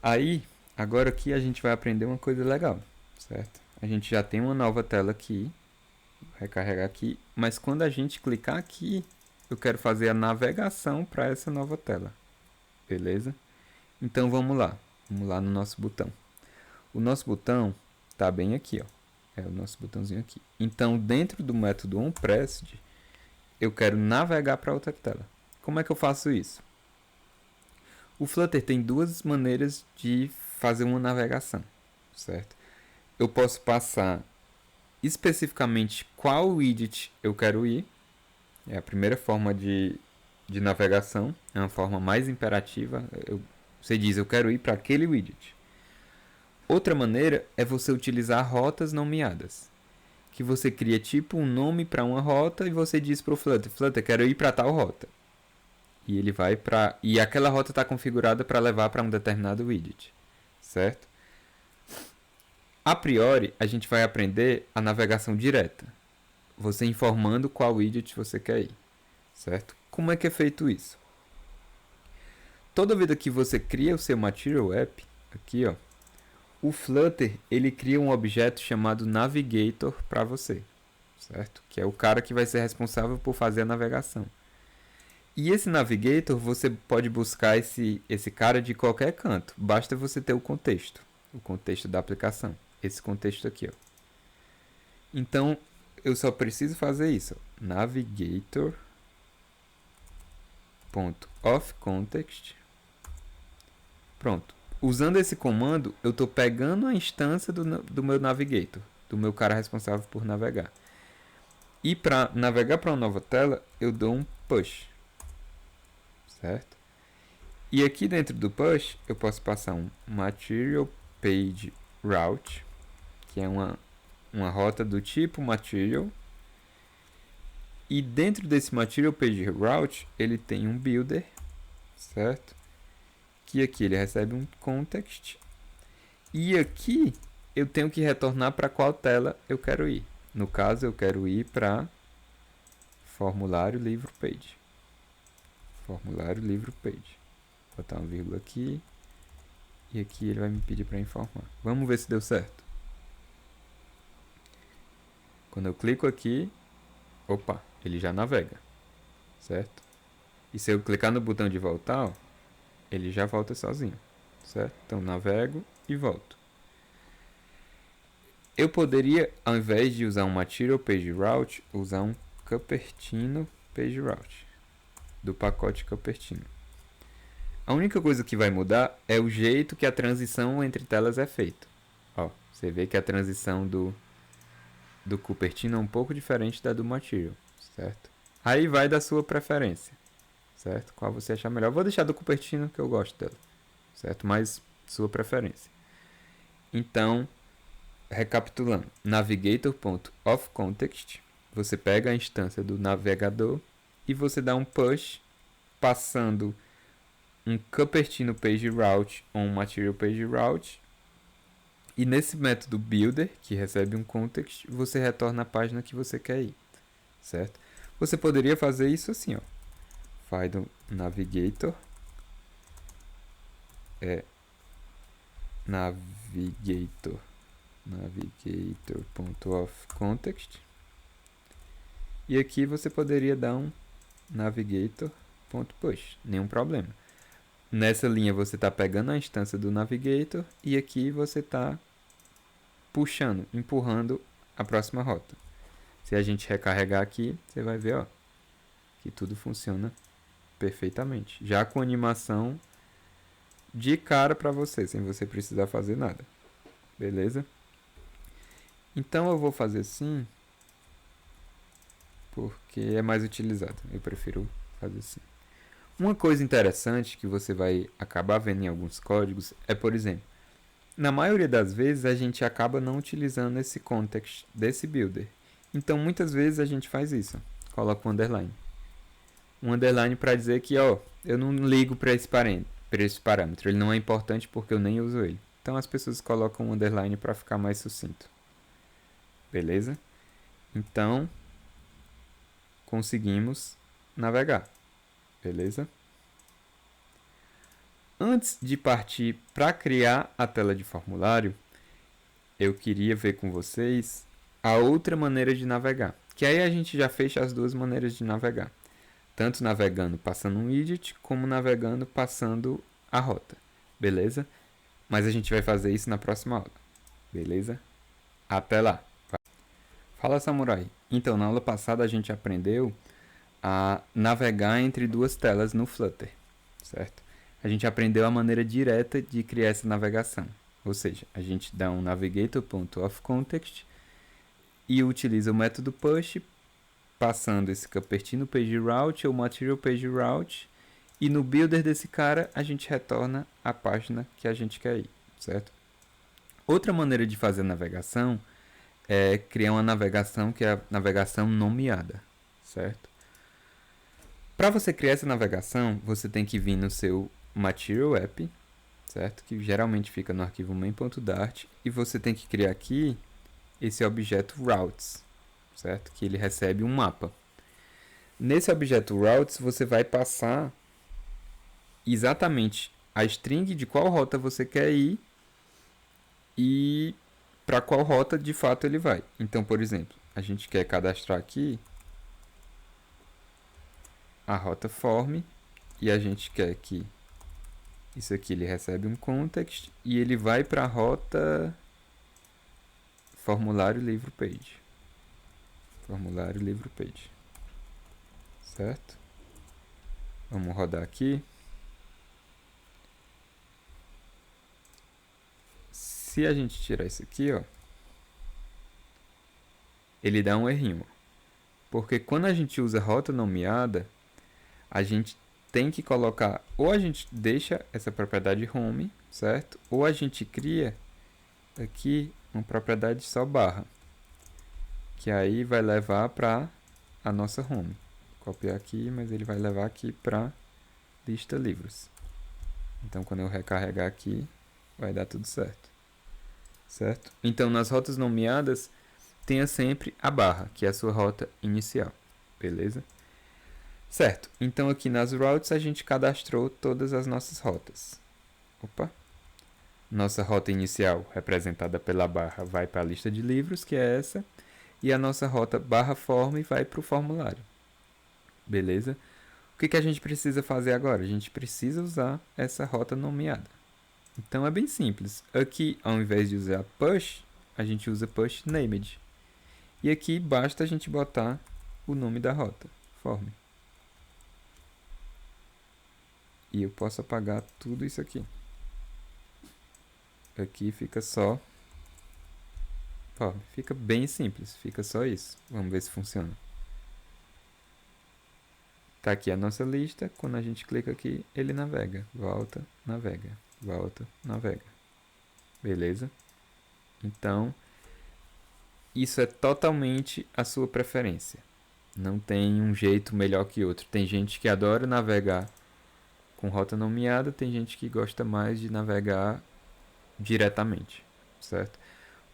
Aí, agora aqui a gente vai aprender uma coisa legal, certo? A gente já tem uma nova tela aqui. Vou recarregar aqui. Mas quando a gente clicar aqui, eu quero fazer a navegação para essa nova tela. Beleza? Então vamos lá. Vamos lá no nosso botão. O nosso botão está bem aqui, ó. É o nosso botãozinho aqui. Então, dentro do método onPressed, eu quero navegar para outra tela. Como é que eu faço isso? O Flutter tem duas maneiras de fazer uma navegação, certo? Eu posso passar especificamente qual widget eu quero ir. É a primeira forma de navegação. É uma forma mais imperativa. Você diz, eu quero ir para aquele widget. Outra maneira é você utilizar rotas nomeadas. Que você cria tipo um nome para uma rota e você diz para o Flutter, Flutter, quero ir para tal rota. E ele vai para... E aquela rota está configurada para levar para um determinado widget. Certo? A priori, a gente vai aprender a navegação direta. Você informando qual widget você quer ir. Certo? Como é que é feito isso? Toda vida que você cria o seu Material App, aqui ó, o Flutter, ele cria um objeto chamado Navigator para você, certo? Que é o cara que vai ser responsável por fazer a navegação. E esse Navigator, você pode buscar esse cara de qualquer canto. Basta você ter o contexto da aplicação. Esse contexto aqui, ó. Então, eu só preciso fazer isso. Navigator.offContext. Pronto. Usando esse comando, eu estou pegando a instância do meu Navigator, do meu cara responsável por navegar. E para navegar para uma nova tela, eu dou um push. Certo? E aqui dentro do push, eu posso passar um material page route, que é uma rota do tipo material. E dentro desse material page route, ele tem um builder, certo? Que aqui ele recebe um context. E aqui eu tenho que retornar para qual tela eu quero ir. No caso, eu quero ir para formulário livro page. Formulário livro page. Vou botar uma vírgula aqui. E aqui ele vai me pedir para informar. Vamos ver se deu certo. Quando eu clico aqui, opa, ele já navega, certo? E se eu clicar no botão de voltar, ó, ele já volta sozinho, certo? Então navego e volto. Eu poderia, ao invés de usar um Material Page Route, usar um Cupertino Page Route, do pacote Cupertino. A única coisa que vai mudar é o jeito que a transição entre telas é feita. Ó, você vê que a transição do Cupertino é um pouco diferente da do Material, certo? Aí vai da sua preferência, certo? Qual você achar melhor. Vou deixar do Cupertino, que eu gosto dela, certo? Mas sua preferência. Então, recapitulando, navigator.offContext, você pega a instância do navegador e você dá um push passando um Cupertino Page Route ou um Material Page Route. E nesse método builder, que recebe um context, você retorna a página que você quer ir, certo? Você poderia fazer isso assim, ó. Faz do navigator navigator.offContext. E aqui você poderia dar um navigator.push, nenhum problema. Nessa linha você está pegando a instância do navigator e aqui você está puxando, empurrando a próxima rota. Se a gente recarregar aqui, você vai ver, ó, que tudo funciona perfeitamente. Já com animação de cara para você, sem você precisar fazer nada. Beleza? Então eu vou fazer assim, porque é mais utilizado. Eu prefiro fazer assim. Uma coisa interessante que você vai acabar vendo em alguns códigos é, por exemplo, na maioria das vezes a gente acaba não utilizando esse context desse builder. Então muitas vezes a gente faz isso. Coloca um underline. Um underline para dizer que, ó, eu não ligo para esse parâmetro. Ele não é importante porque eu nem uso ele. Então as pessoas colocam um underline para ficar mais sucinto. Beleza? Então conseguimos navegar. Beleza? Antes de partir para criar a tela de formulário, eu queria ver com vocês a outra maneira de navegar. Que aí a gente já fecha as duas maneiras de navegar. Tanto navegando passando um widget, como navegando passando a rota. Beleza? Mas a gente vai fazer isso na próxima aula. Beleza? Até lá! Fala, Samurai! Então, na aula passada a gente aprendeu a navegar entre duas telas no Flutter, certo? A gente aprendeu a maneira direta de criar essa navegação. Ou seja, a gente dá um navigator.offContext e utiliza o método push, passando esse Cupertino Page Route ou Material Page Route, e no builder desse cara a gente retorna a página que a gente quer ir, certo? Outra maneira de fazer a navegação é criar uma navegação que é a navegação nomeada, certo? Para você criar essa navegação, você tem que vir no seu Material App, certo? Que geralmente fica no arquivo main.dart, e você tem que criar aqui esse objeto routes, certo? Que ele recebe um mapa. Nesse objeto routes, você vai passar exatamente a string de qual rota você quer ir e para qual rota de fato ele vai. Então, por exemplo, a gente quer cadastrar aqui a rota form e a gente quer que isso aqui ele recebe um context e ele vai para a rota formulário livro page. Formulário livro page. Certo? Vamos rodar aqui. Se a gente tirar isso aqui, ó, ele dá um errinho. Porque quando a gente usa rota nomeada, a gente tem que colocar, ou a gente deixa essa propriedade home, certo? Ou a gente cria aqui uma propriedade só barra, que aí vai levar para a nossa home. Vou copiar aqui, mas ele vai levar aqui para lista livros. Então, quando eu recarregar aqui, vai dar tudo certo. Certo? Então, nas rotas nomeadas, tenha sempre a barra, que é a sua rota inicial. Beleza? Certo. Então, aqui nas routes, a gente cadastrou todas as nossas rotas. Opa! Nossa rota inicial, representada pela barra, vai para a lista de livros, que é essa. E a nossa rota barra form vai para o formulário. Beleza? O que a gente precisa fazer agora? A gente precisa usar essa rota nomeada. Então é bem simples. Aqui, ao invés de usar push, a gente usa push named. E aqui basta a gente botar o nome da rota, form. E eu posso apagar tudo isso aqui. Aqui fica só form. Fica bem simples, fica só isso. Vamos ver se funciona. Tá aqui a nossa lista. Quando a gente clica aqui, ele navega. Volta, navega. Volta, navega. Beleza? Então, isso é totalmente a sua preferência. Não tem um jeito melhor que outro. Tem gente que adora navegar com rota nomeada, tem gente que gosta mais de navegar diretamente, certo?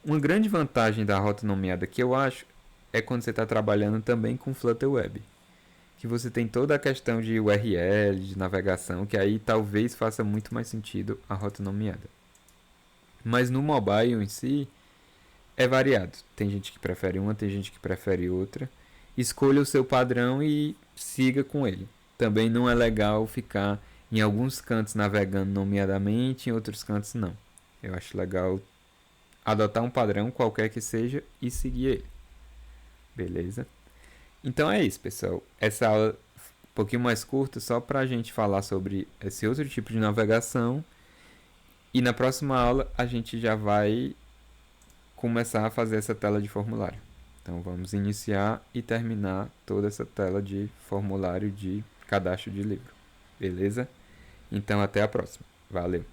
Uma grande vantagem da rota nomeada que eu acho é quando você está trabalhando também com Flutter Web, que você tem toda a questão de URL, de navegação, que aí talvez faça muito mais sentido a rota nomeada. Mas no mobile em si, é variado. Tem gente que prefere uma, tem gente que prefere outra. Escolha o seu padrão e siga com ele. Também não é legal ficar em alguns cantos navegando nomeadamente, em outros cantos não. Eu acho legal adotar um padrão, qualquer que seja, e seguir ele. Beleza? Então é isso, pessoal. Essa aula um pouquinho mais curta, só para a gente falar sobre esse outro tipo de navegação. E na próxima aula a gente já vai começar a fazer essa tela de formulário. Então vamos iniciar e terminar toda essa tela de formulário de cadastro de livro. Beleza? Então até a próxima. Valeu!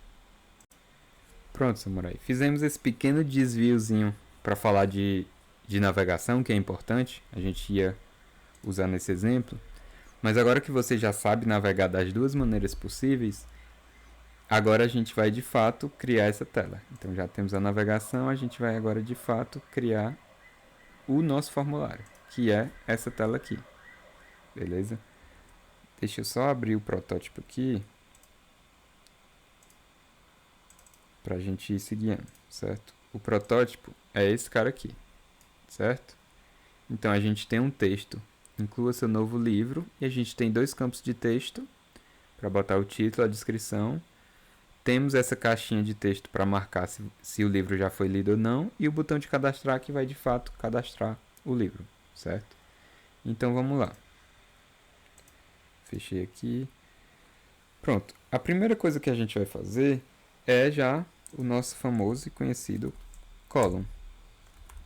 Pronto, Samurai. Fizemos esse pequeno desviozinho para falar de navegação, que é importante. A gente ia usar nesse exemplo. Mas agora que você já sabe navegar das duas maneiras possíveis, agora a gente vai de fato criar essa tela. Então já temos a navegação, a gente vai agora de fato criar o nosso formulário, que é essa tela aqui. Beleza? Deixa eu só abrir o protótipo aqui para a gente ir seguindo, certo? O protótipo é esse cara aqui, certo? Então a gente tem um texto, inclua seu novo livro, e a gente tem dois campos de texto para botar o título, a descrição. Temos essa caixinha de texto para marcar se o livro já foi lido ou não, e o botão de cadastrar que vai de fato cadastrar o livro, certo? Então vamos lá. Fechei aqui. Pronto. A primeira coisa que a gente vai fazer é já o nosso famoso e conhecido column.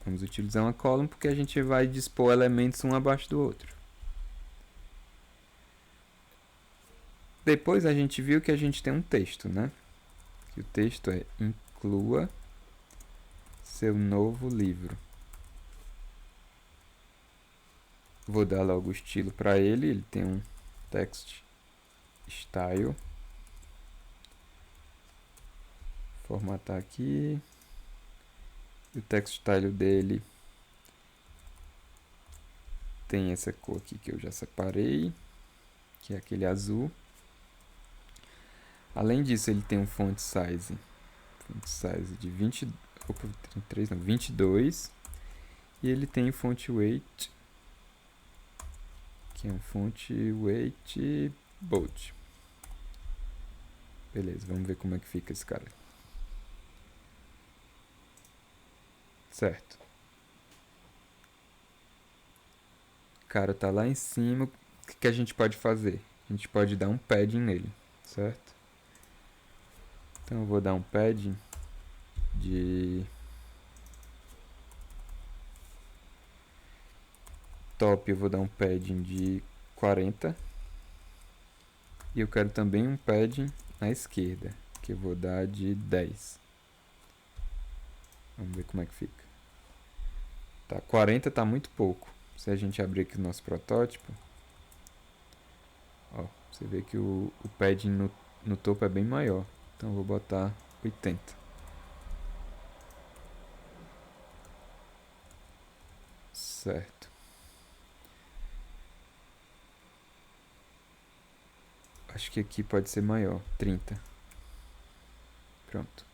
Vamos utilizar uma column porque a gente vai dispor elementos um abaixo do outro. Depois a gente viu que a gente tem um texto, né? Que o texto é inclua seu novo livro. Vou dar logo o estilo para ele. Ele tem um text style. Formatar aqui. O text style dele tem essa cor aqui que eu já separei, que é aquele azul. Além disso, ele tem um font size de 20, Opa, 33 não, 22. E ele tem font weight, que é um font weight bold. Beleza, vamos ver como é que fica esse cara. Certo. O cara tá lá em cima. O que a gente pode fazer? A gente pode dar um padding nele, certo? Então eu vou dar um padding de top, eu vou dar um padding de 40. E eu quero também um padding na esquerda, que eu vou dar de 10. Vamos ver como é que fica. Tá, 40 tá muito pouco. Se a gente abrir aqui o nosso protótipo, ó, você vê que o padding no topo é bem maior. Então eu vou botar 80. Certo. Acho que aqui pode ser maior, 30. Pronto.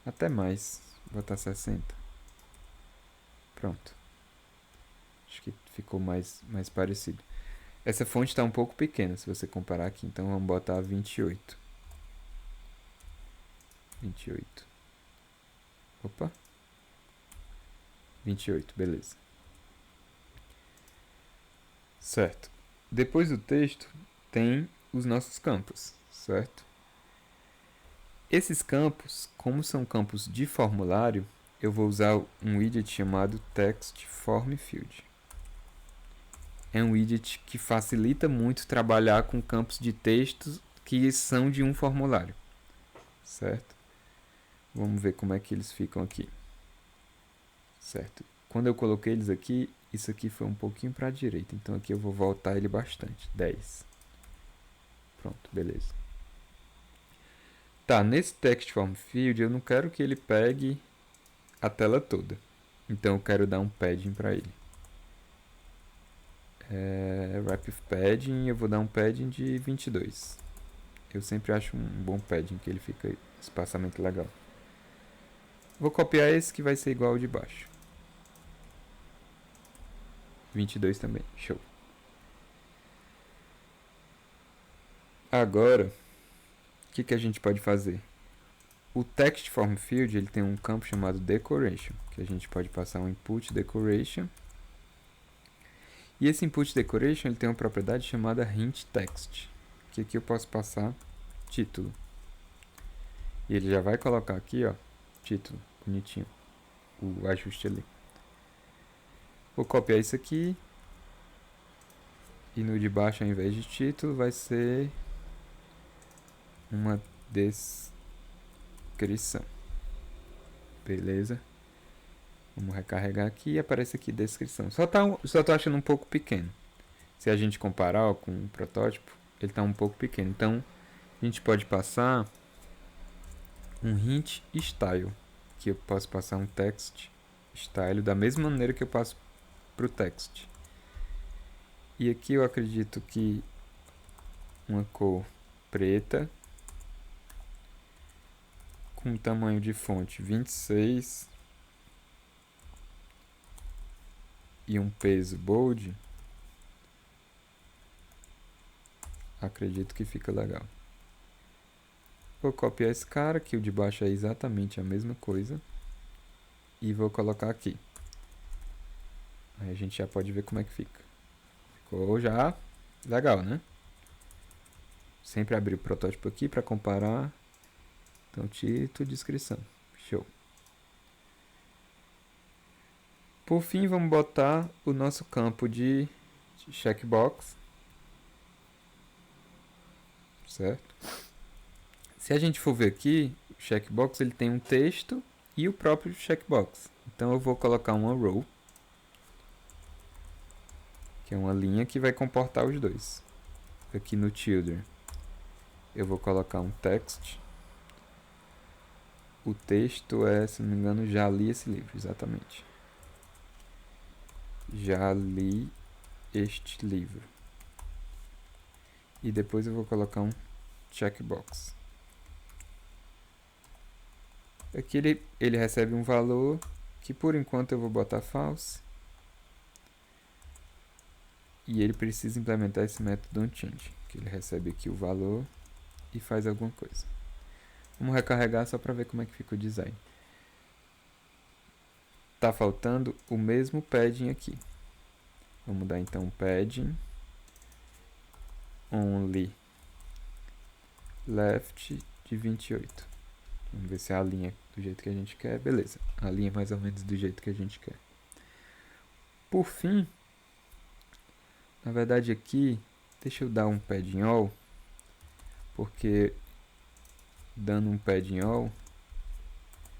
Até mais. Vou botar 60. Pronto. Acho que ficou mais parecido. Essa fonte está um pouco pequena se você comparar aqui, então vamos botar 28. 28. Opa. 28, beleza. Certo. Depois do texto tem os nossos campos, certo? Esses campos, como são campos de formulário, eu vou usar um widget chamado Text Form Field. É um widget que facilita muito trabalhar com campos de texto que são de um formulário, certo? Vamos ver como é que eles ficam aqui, certo? Quando eu coloquei eles aqui, isso aqui foi um pouquinho para a direita, então aqui eu vou voltar ele bastante, 10. Pronto, beleza. Tá, nesse Text Form Field eu não quero que ele pegue a tela toda, então eu quero dar um padding para ele. Wrap with padding, eu vou dar um padding de 22. Eu sempre acho um bom padding, que ele fica espaçamento legal. Vou copiar esse que vai ser igual ao de baixo. 22 também, show. Agora, o que a gente pode fazer? O Text Form Field ele tem um campo chamado Decoration, que a gente pode passar um Input Decoration. E esse Input Decoration ele tem uma propriedade chamada Hint Text, que aqui eu posso passar título. E ele já vai colocar aqui, ó, título, bonitinho, o ajuste ali. Vou copiar isso aqui. E no de baixo, ao invés de título, vai ser uma descrição. Beleza? Vamos recarregar aqui e aparece aqui descrição. Só tô achando um pouco pequeno. Se a gente comparar com o protótipo, ele está um pouco pequeno. Então, a gente pode passar um hint style. Que eu posso passar um text style da mesma maneira que eu passo para o text. E aqui eu acredito que uma cor preta com tamanho de fonte 26 e um peso bold, acredito que fica legal. Vou copiar esse cara, que o de baixo é exatamente a mesma coisa, e vou colocar aqui. Aí a gente já pode ver como é que fica. Ficou já legal, né? Sempre abrir o protótipo aqui para comparar. Então, título e descrição. Show. Por fim, vamos botar o nosso campo de checkbox. Certo? Se a gente for ver aqui, o checkbox ele tem um texto e o próprio checkbox. Então eu vou colocar uma row, que é uma linha que vai comportar os dois. Aqui no children, eu vou colocar um text. O texto é, se não me engano, já li esse livro, exatamente. Já li este livro. E depois eu vou colocar um checkbox. Aqui ele recebe um valor que por enquanto eu vou botar false. E ele precisa implementar esse método onChange, que ele recebe aqui o valor e faz alguma coisa. Vamos recarregar só para ver como é que fica o design. Tá faltando o mesmo padding aqui. Vamos dar então padding only left de 28. Vamos ver se a linha do jeito que a gente quer. Beleza, a linha é mais ou menos do jeito que a gente quer. Por fim, na verdade aqui, deixa eu dar um padding all, porque dando um padding all,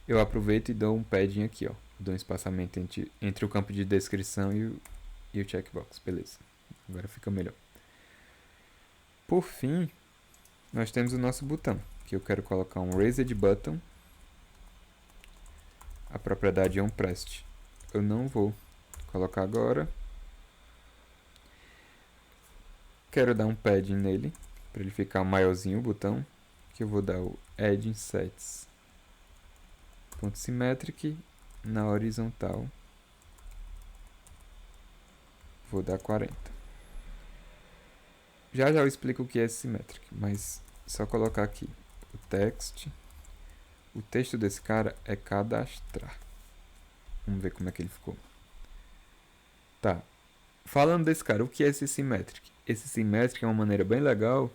eu aproveito e dou um padding aqui, ó. Dou um espaçamento entre o campo de descrição e o checkbox. Beleza, agora fica melhor. Por fim, nós temos o nosso botão, que eu quero colocar um raised button. A propriedade é um pressed. Eu não vou colocar agora. Quero dar um padding nele, para ele ficar maiorzinho o botão, que eu vou dar o add insets ponto symmetric na horizontal. Vou dar 40. Já eu explico o que é symmetric, mas só colocar aqui o text. O texto desse cara é cadastrar. Vamos ver como é que ele ficou. Tá. Falando desse cara, o que é esse symmetric? Esse symmetric é uma maneira bem legal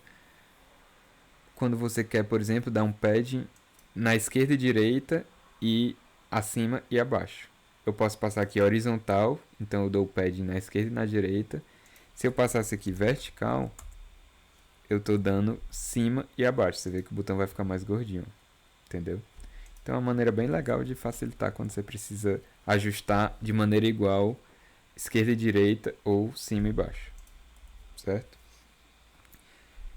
quando você quer, por exemplo, dar um padding na esquerda e direita e acima e abaixo. Eu posso passar aqui horizontal, então eu dou o padding na esquerda e na direita. Se eu passasse aqui vertical, eu estou dando cima e abaixo. Você vê que o botão vai ficar mais gordinho, entendeu? Então é uma maneira bem legal de facilitar quando você precisa ajustar de maneira igual esquerda e direita ou cima e baixo, certo?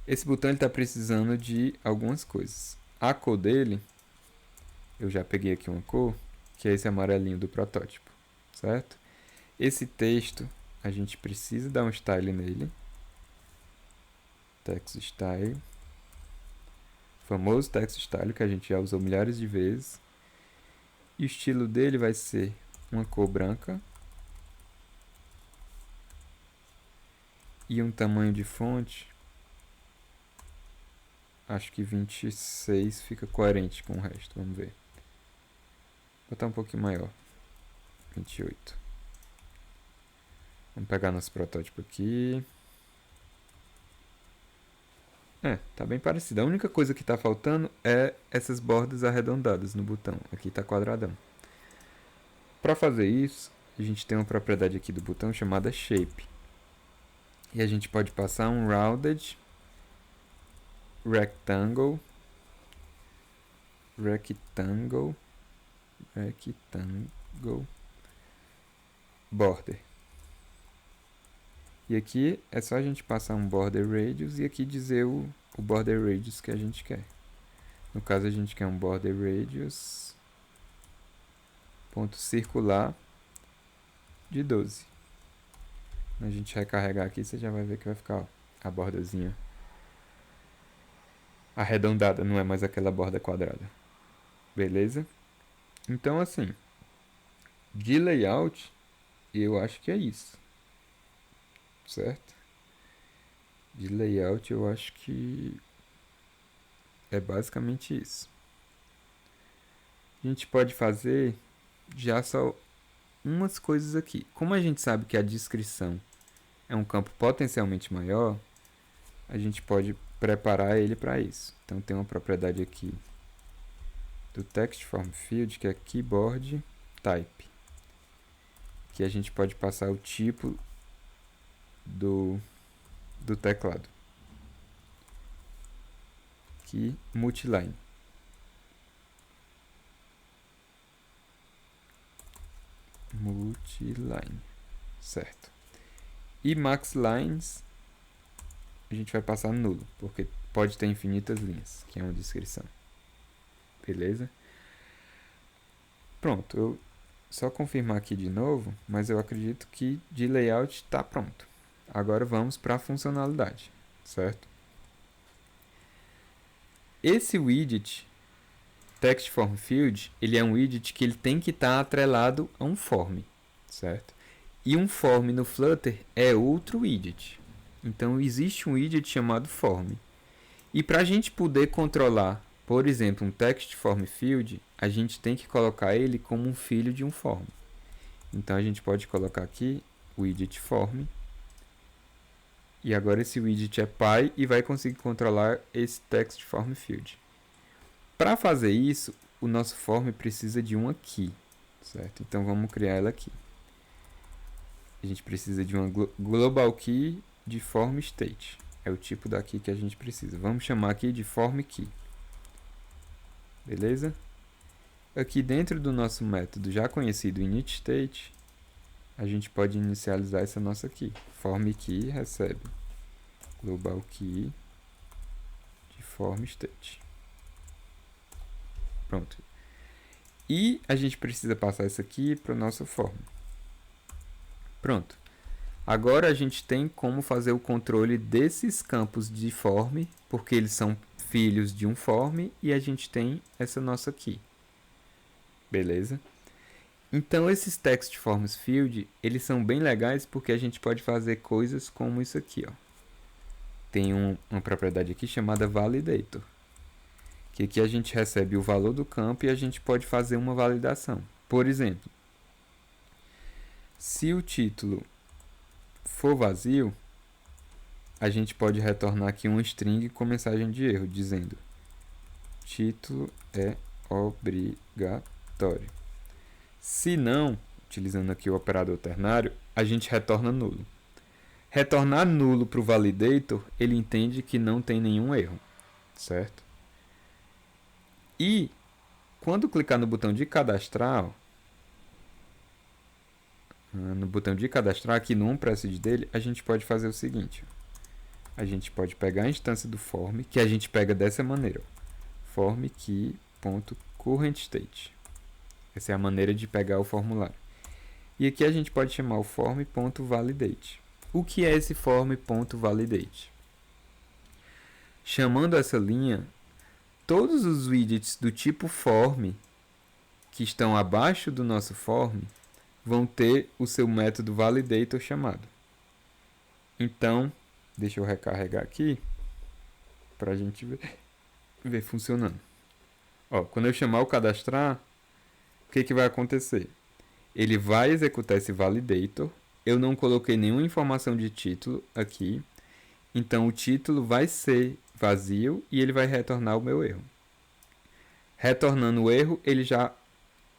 Esse botão está precisando de algumas coisas. A cor dele, eu já peguei aqui uma cor, que é esse amarelinho do protótipo, certo? Esse texto, a gente precisa dar um style nele. Text style. Famoso text style que a gente já usou milhares de vezes. E o estilo dele vai ser uma cor branca. E um tamanho de fonte, acho que 26 fica coerente com o resto, vamos ver. Vou botar um pouquinho maior, 28. Vamos pegar nosso protótipo aqui. Tá bem parecido. A única coisa que está faltando é essas bordas arredondadas no botão. Aqui está quadradão. Para fazer isso, a gente tem uma propriedade aqui do botão chamada shape. E a gente pode passar um rounded rectangle border. E aqui é só a gente passar um border radius e aqui dizer o border radius que a gente quer. No caso a gente quer um border radius ponto circular de 12. A gente recarregar aqui, você já vai ver que vai ficar, ó, a bordazinha arredondada, não é mais aquela borda quadrada. Beleza? Então, assim, de layout, eu acho que é isso. Certo? De layout, eu acho que é basicamente isso. A gente pode fazer já só umas coisas aqui. Como a gente sabe que a descrição é um campo potencialmente maior, a gente pode preparar ele para isso. Então tem uma propriedade aqui do text form field que é keyboard type, que a gente pode passar o tipo do teclado, que multiline. Certo? E max lines a gente vai passar nulo, porque pode ter infinitas linhas, que é uma descrição. Beleza? Pronto, eu só confirmar aqui de novo, mas eu acredito que de layout está pronto. Agora vamos para a funcionalidade, certo? Esse widget text form field, ele é um widget que ele tem que estar atrelado a um form, certo? E um form no Flutter é outro widget. Então, existe um widget chamado form. E para a gente poder controlar, por exemplo, um text form field, a gente tem que colocar ele como um filho de um form. Então, a gente pode colocar aqui o widget form. E agora esse widget é pai e vai conseguir controlar esse text form field. Para fazer isso, o nosso form precisa de uma key, certo? Então, vamos criar ela aqui. A gente precisa de uma global key de form state. É o tipo da key que a gente precisa. Vamos chamar aqui de form key. Beleza? Aqui dentro do nosso método já conhecido initState, a gente pode inicializar essa nossa key. Form key recebe global key de form state. Pronto. E a gente precisa passar isso aqui para o nosso form. Pronto. Agora a gente tem como fazer o controle desses campos de form, porque eles são filhos de um form, e a gente tem essa nossa key. Beleza? Então esses text forms field, eles são bem legais porque a gente pode fazer coisas como isso aqui, ó. Tem uma propriedade aqui chamada validator, que aqui a gente recebe o valor do campo e a gente pode fazer uma validação. Por exemplo, se o título for vazio, a gente pode retornar aqui um string com mensagem de erro, dizendo título é obrigatório. Se não, utilizando aqui o operador ternário, a gente retorna nulo. Retornar nulo para o validator, ele entende que não tem nenhum erro, certo? E quando clicar no botão de cadastrar, aqui no onPressed dele, a gente pode fazer o seguinte. A gente pode pegar a instância do form, que a gente pega dessa maneira. Form key.currentState. Essa é a maneira de pegar o formulário. E aqui a gente pode chamar o form.validate. O que é esse form.validate? Chamando essa linha, todos os widgets do tipo form que estão abaixo do nosso form vão ter o seu método validator chamado. Então, deixa eu recarregar aqui para a gente ver funcionando. Ó, quando eu chamar o cadastrar, o que vai acontecer? Ele vai executar esse validator. Eu não coloquei nenhuma informação de título aqui. Então, o título vai ser vazio e ele vai retornar o meu erro. Retornando o erro, ele já,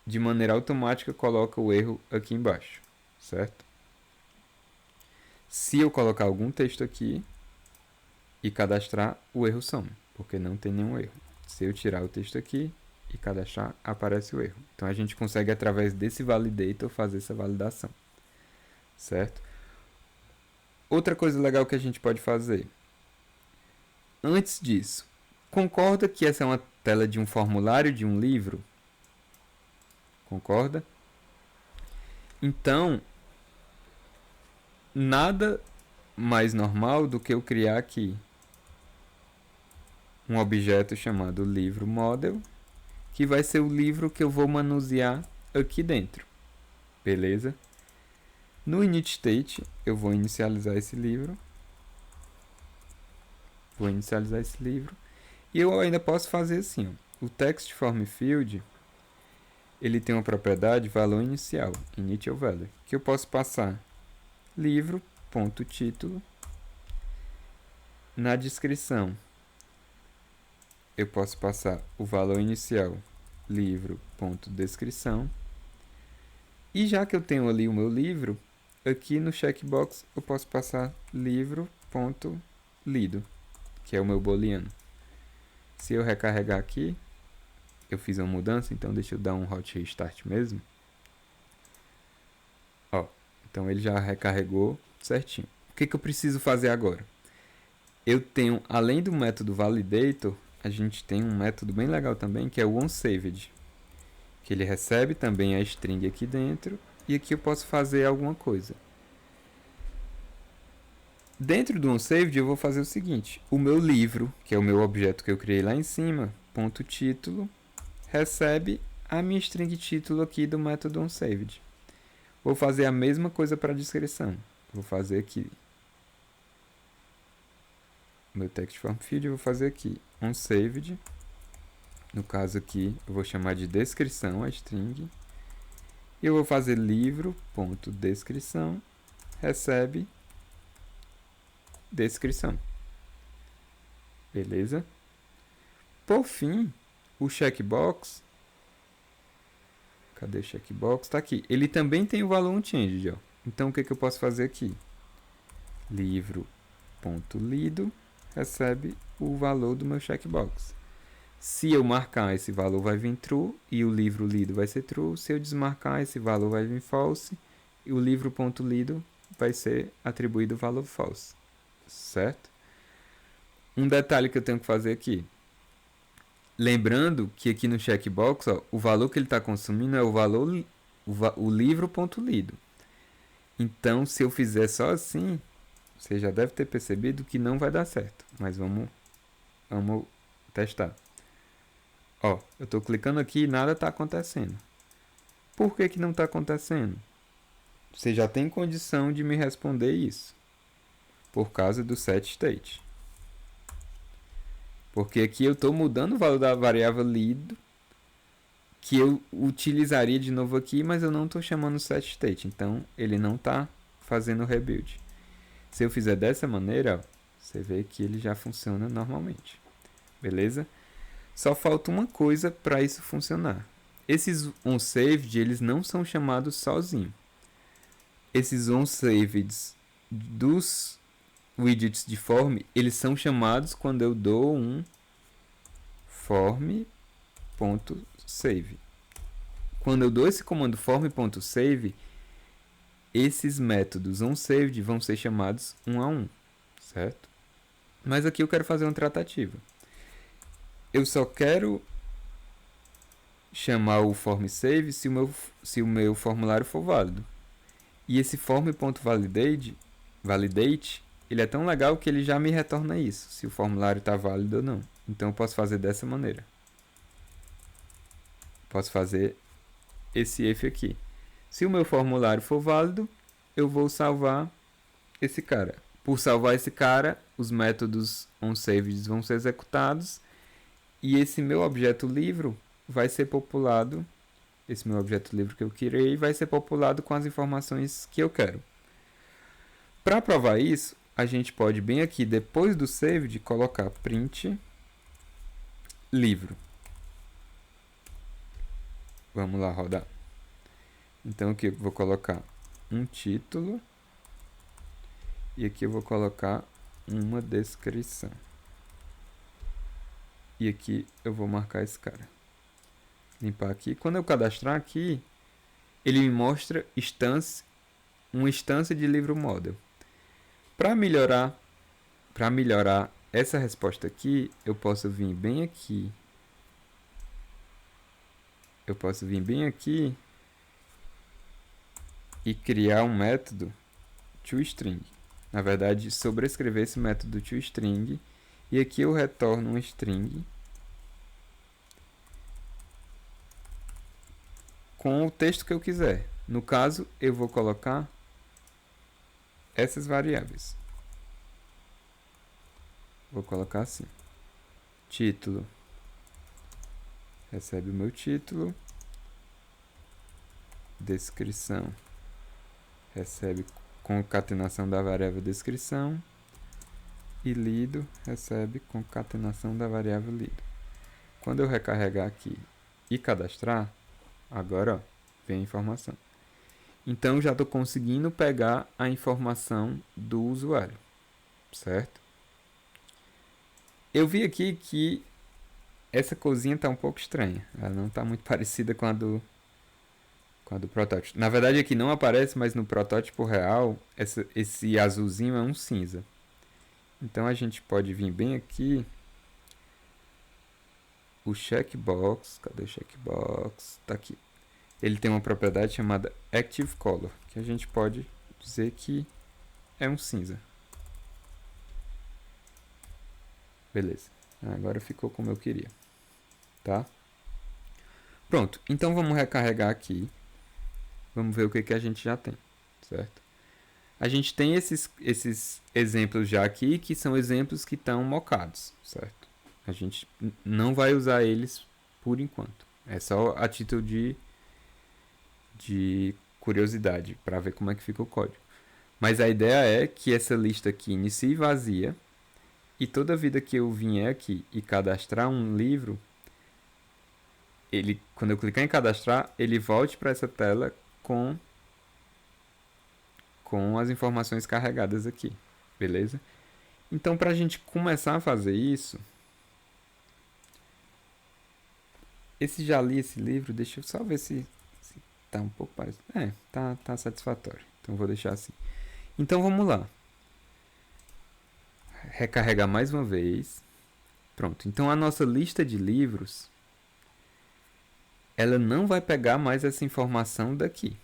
de maneira automática, coloca o erro aqui embaixo, certo? Se eu colocar algum texto aqui e cadastrar, o erro some, porque não tem nenhum erro. Se eu tirar o texto aqui e cadastrar, aparece o erro. Então, a gente consegue, através desse validator, fazer essa validação, certo? Outra coisa legal que a gente pode fazer. Antes disso, concorda que essa é uma tela de um formulário de um livro? Concorda? Então, nada mais normal do que eu criar aqui um objeto chamado livro model, que vai ser o livro que eu vou manusear aqui dentro. Beleza? No initState, eu vou inicializar esse livro. E eu ainda posso fazer assim, ó. O text form field, ele tem uma propriedade valor inicial, initial value, que eu posso passar livro.título. Na descrição, eu posso passar o valor inicial livro.descrição. E já que eu tenho ali o meu livro, aqui no checkbox eu posso passar livro.lido, que é o meu booleano. Se eu recarregar aqui, eu fiz uma mudança, então deixa eu dar um hot restart mesmo. Ó, então ele já recarregou certinho. O que eu preciso fazer agora? Eu tenho, além do método validator, a gente tem um método bem legal também, que é o onSaved, que ele recebe também a string aqui dentro, e aqui eu posso fazer alguma coisa. Dentro do onSaved eu vou fazer o seguinte, o meu livro, que é o meu objeto que eu criei lá em cima, ponto título, recebe a minha string título aqui do método onSaved. Vou fazer a mesma coisa para a descrição. Vou fazer aqui meu text form field, eu vou fazer aqui onSaved. No caso aqui, eu vou chamar de descrição a string. E eu vou fazer livro.descrição recebe descrição. Beleza? Por fim, o checkbox. Cadê o checkbox? Tá aqui. Ele também tem o valor unchanged, ó. Então, o que eu posso fazer aqui? Livro.lido recebe o valor do meu checkbox. Se eu marcar, esse valor vai vir true e o livro lido vai ser true. Se eu desmarcar, esse valor vai vir false e o livro.lido vai ser atribuído o valor false. Certo? Um detalhe que eu tenho que fazer aqui. Lembrando que aqui no checkbox, ó, o valor que ele está consumindo é o valor, o livro.lido. Então, se eu fizer só assim, você já deve ter percebido que não vai dar certo. Mas vamos testar. Ó, eu estou clicando aqui e nada está acontecendo. Por que não está acontecendo? Você já tem condição de me responder isso. Por causa do setState. Porque aqui eu estou mudando o valor da variável lido, que eu utilizaria de novo aqui, mas eu não estou chamando setState. Então, ele não está fazendo o rebuild. Se eu fizer dessa maneira, ó, você vê que ele já funciona normalmente. Beleza? Só falta uma coisa para isso funcionar. Esses onSaved, eles não são chamados sozinhos. Esses onSaveds dos widgets de form, eles são chamados quando eu dou um form.save. Quando eu dou esse comando form.save, esses métodos onSaved vão ser chamados um a um, certo? Mas aqui eu quero fazer uma tratativa. Eu só quero chamar o formSave se o meu formulário for válido. E esse form.validate, ele é tão legal que ele já me retorna isso, se o formulário está válido ou não. Então eu posso fazer dessa maneira. Posso fazer esse if aqui. Se o meu formulário for válido, eu vou salvar esse cara. Por salvar esse cara, os métodos onSaved vão ser executados e esse meu objeto livro vai ser populado, esse meu objeto livro que eu criei vai ser populado com as informações que eu quero. Para provar isso, a gente pode bem aqui, depois do saved, colocar print livro. Vamos lá rodar. Então aqui eu vou colocar um título e aqui eu vou colocar uma descrição. E aqui eu vou marcar esse cara. Limpar aqui. Quando eu cadastrar aqui, ele me mostra uma instância de livro model. Para melhorar essa resposta aqui, eu posso vir bem aqui. E criar um método toString. Na verdade, sobrescrever esse método toString. E aqui eu retorno um string com o texto que eu quiser. No caso, eu vou colocar essas variáveis. Vou colocar assim. Título. Recebe o meu título. Descrição. Recebe concatenação da variável descrição. E lido recebe concatenação da variável lido. Quando eu recarregar aqui e cadastrar, agora ó, vem a informação. Então já estou conseguindo pegar a informação do usuário, certo? Eu vi aqui que essa cozinha está um pouco estranha. Ela não está muito parecida com a do protótipo. Na verdade aqui não aparece, mas no protótipo real esse azulzinho é um cinza. Então a gente pode vir bem aqui. O checkbox, cadê o checkbox? Tá aqui. Ele tem uma propriedade chamada Active Color, que a gente pode dizer que é um cinza. Beleza. Agora ficou como eu queria. Tá? Pronto, então vamos recarregar aqui. Vamos ver o que a gente já tem, certo? A gente tem esses exemplos já aqui, que são exemplos que estão mocados, certo? A gente não vai usar eles por enquanto. É só a título de curiosidade, para ver como é que fica o código. Mas a ideia é que essa lista aqui inicie vazia, e toda vida que eu vier aqui e cadastrar um livro, quando eu clicar em cadastrar, ele volte para essa tela com as informações carregadas aqui, beleza? Então, para a gente começar a fazer isso, já li esse livro, deixa eu só ver se tá um pouco parecido. Tá satisfatório. Então, vou deixar assim. Então, vamos lá. Recarregar mais uma vez. Pronto. Então, a nossa lista de livros, ela não vai pegar mais essa informação daqui,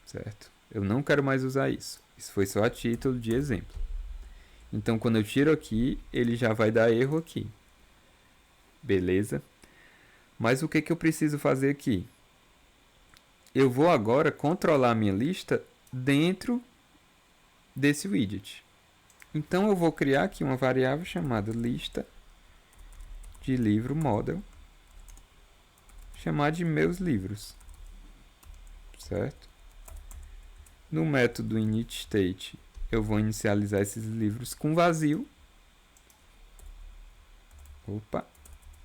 certo? Eu não quero mais usar isso. Isso foi só a título de exemplo. Então, quando eu tiro aqui, ele já vai dar erro aqui. Beleza? Mas o que eu preciso fazer aqui? Eu vou agora controlar a minha lista dentro desse widget. Então, eu vou criar aqui uma variável chamada lista de livro model, chamar de meus livros, certo? No método initState, eu vou inicializar esses livros com vazio.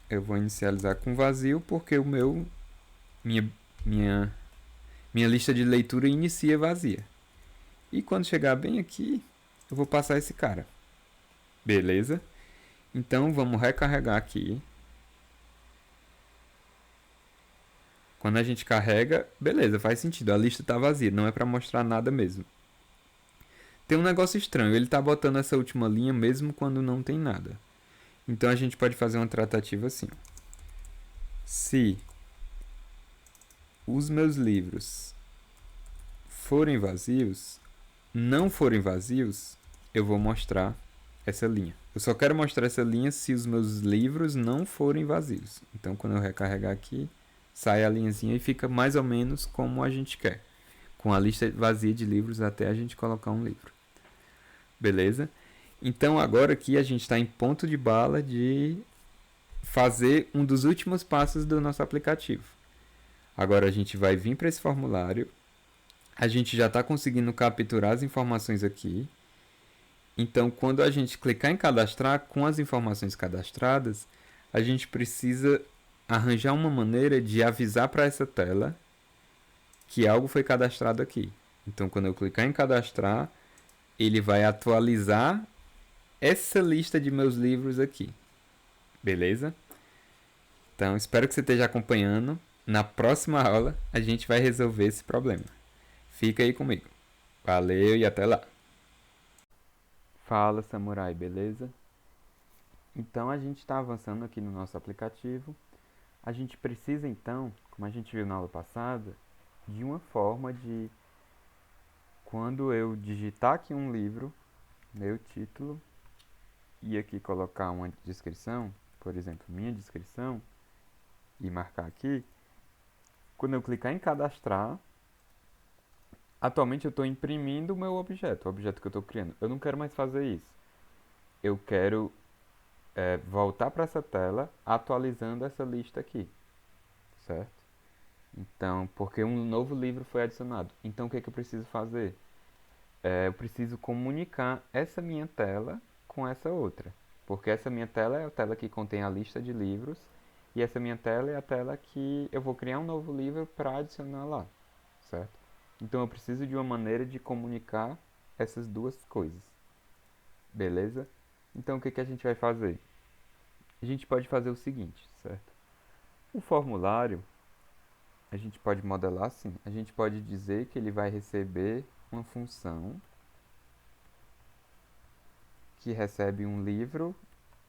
Eu vou inicializar com vazio porque minha lista de leitura inicia vazia. E quando chegar bem aqui, eu vou passar esse cara. Beleza? Então vamos recarregar aqui. Quando a gente carrega, beleza, faz sentido. A lista está vazia, não é para mostrar nada mesmo. Tem um negócio estranho, ele está botando essa última linha mesmo quando não tem nada. Então a gente pode fazer uma tratativa assim. Se os meus livros forem vazios, não forem vazios, eu vou mostrar essa linha. Eu só quero mostrar essa linha se os meus livros não forem vazios. Então, quando eu recarregar aqui, sai a linhazinha e fica mais ou menos como a gente quer. Com a lista vazia de livros até a gente colocar um livro. Beleza? Então, agora aqui a gente está em ponto de bala de fazer um dos últimos passos do nosso aplicativo. Agora a gente vai vir para esse formulário. A gente já está conseguindo capturar as informações aqui. Então, quando a gente clicar em cadastrar, com as informações cadastradas, a gente precisa arranjar uma maneira de avisar para essa tela que algo foi cadastrado aqui. Então, quando eu clicar em cadastrar, ele vai atualizar essa lista de meus livros aqui. Beleza? Então, espero que você esteja acompanhando. Na próxima aula, a gente vai resolver esse problema. Fica aí comigo. Valeu e até lá. Fala, samurai, beleza? Então, a gente está avançando aqui no nosso aplicativo. A gente precisa, então, como a gente viu na aula passada, de uma forma de, quando eu digitar aqui um livro, meu título, e aqui colocar uma descrição, por exemplo, minha descrição, e marcar aqui, quando eu clicar em cadastrar, atualmente eu estou imprimindo o meu objeto, o objeto que eu estou criando. Eu não quero mais fazer isso. Eu quero voltar para essa tela atualizando essa lista aqui, certo? Então, porque um novo livro foi adicionado. Então, o que eu preciso fazer? Eu preciso comunicar essa minha tela com essa outra. Porque essa minha tela é a tela que contém a lista de livros. E essa minha tela é a tela que eu vou criar um novo livro para adicionar lá, certo? Então, eu preciso de uma maneira de comunicar essas duas coisas. Beleza? Então, o que a gente vai fazer? A gente pode fazer o seguinte, certo? O formulário, a gente pode modelar assim. A gente pode dizer que ele vai receber uma função que recebe um livro,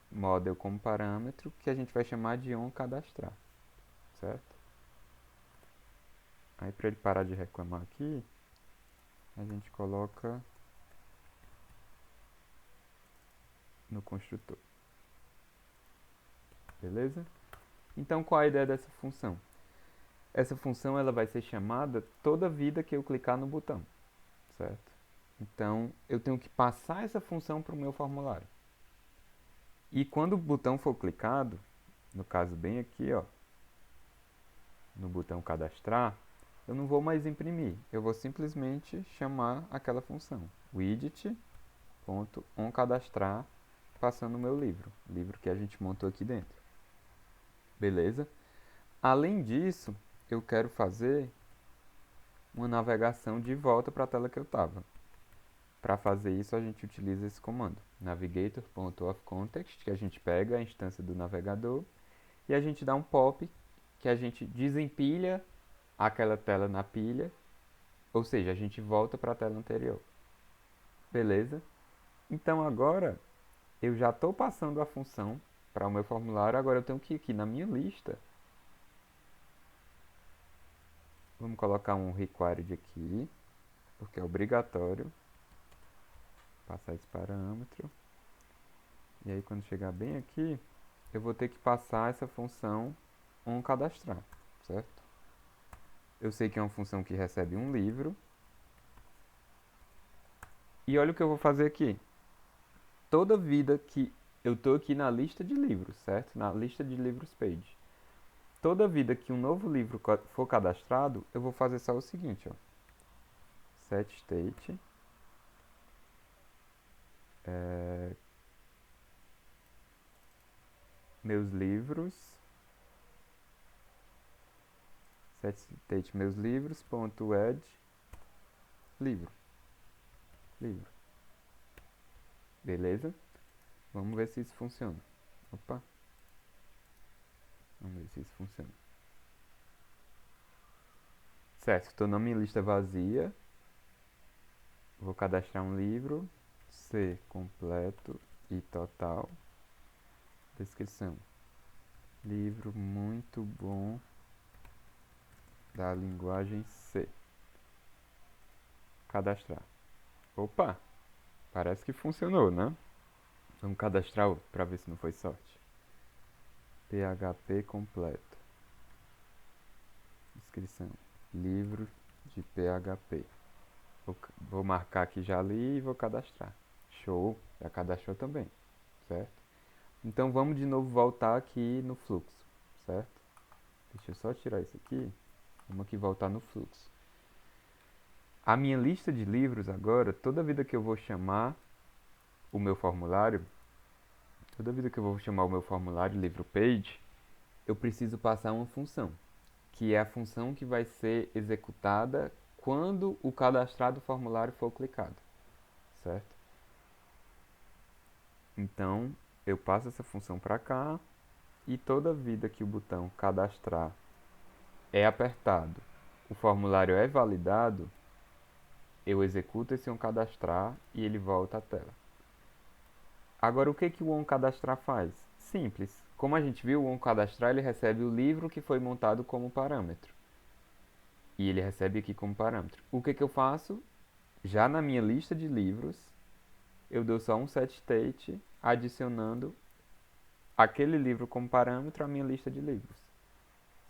model como parâmetro, que a gente vai chamar de onCadastrar, certo? Aí, para ele parar de reclamar aqui, a gente coloca no construtor. Beleza? Então, qual a ideia dessa função? essa função ela vai ser chamada toda vida que eu clicar no botão, certo? Então, eu tenho que passar essa função para o meu formulário. E quando o botão for clicado, no caso bem aqui, ó, no botão cadastrar, eu não vou mais imprimir, eu vou simplesmente chamar aquela função, widget.onCadastrar, passando o meu livro que a gente montou aqui dentro. Beleza? Além disso, eu quero fazer uma navegação de volta para a tela que eu estava. Para fazer isso, a gente utiliza esse comando, navigator.offContext, que a gente pega a instância do navegador e a gente dá um pop, que a gente desempilha aquela tela na pilha, ou seja, a gente volta para a tela anterior. Beleza? Então agora eu já estou passando a função para o meu formulário, agora eu tenho que ir aqui na minha lista. Vamos colocar um required aqui, porque é obrigatório passar esse parâmetro. E aí quando chegar bem aqui, eu vou ter que passar essa função onCadastrar, certo? Eu sei que é uma função que recebe um livro. E olha o que eu vou fazer aqui. Toda vida que eu estou aqui na lista de livros, certo? Na lista de livros page. Toda vida que um novo livro for cadastrado, eu vou fazer só o seguinte, ó. setState meus livros, setState meus livros, ponto add livro. Beleza? Vamos ver se isso funciona. Opa. Vamos ver se isso funciona. Certo, estou na minha lista vazia. Vou cadastrar um livro. C completo e total. Descrição. Livro muito bom da linguagem C. Cadastrar. Opa! Parece que funcionou, né? Vamos cadastrar outro para ver se não foi sorte. PHP completo. Descrição. Livro de PHP. Vou marcar aqui já ali e vou cadastrar. Show! Já cadastrou também, certo? Então vamos de novo voltar aqui no fluxo, certo? Deixa eu só tirar isso aqui. Vamos aqui voltar no fluxo. A minha lista de livros agora, toda vida que eu vou chamar o meu formulário, livro page, eu preciso passar uma função, que é a função que vai ser executada quando o cadastrado formulário for clicado, certo? Então, eu passo essa função para cá e toda vida que o botão cadastrar é apertado, o formulário é validado, eu executo esse onCadastrar e ele volta à tela. Agora, o que o onCadastrar faz? Simples. Como a gente viu, o onCadastrar ele recebe o livro que foi montado como parâmetro. E ele recebe aqui como parâmetro. O que eu faço? Já na minha lista de livros, eu dou só um setState adicionando aquele livro como parâmetro à minha lista de livros.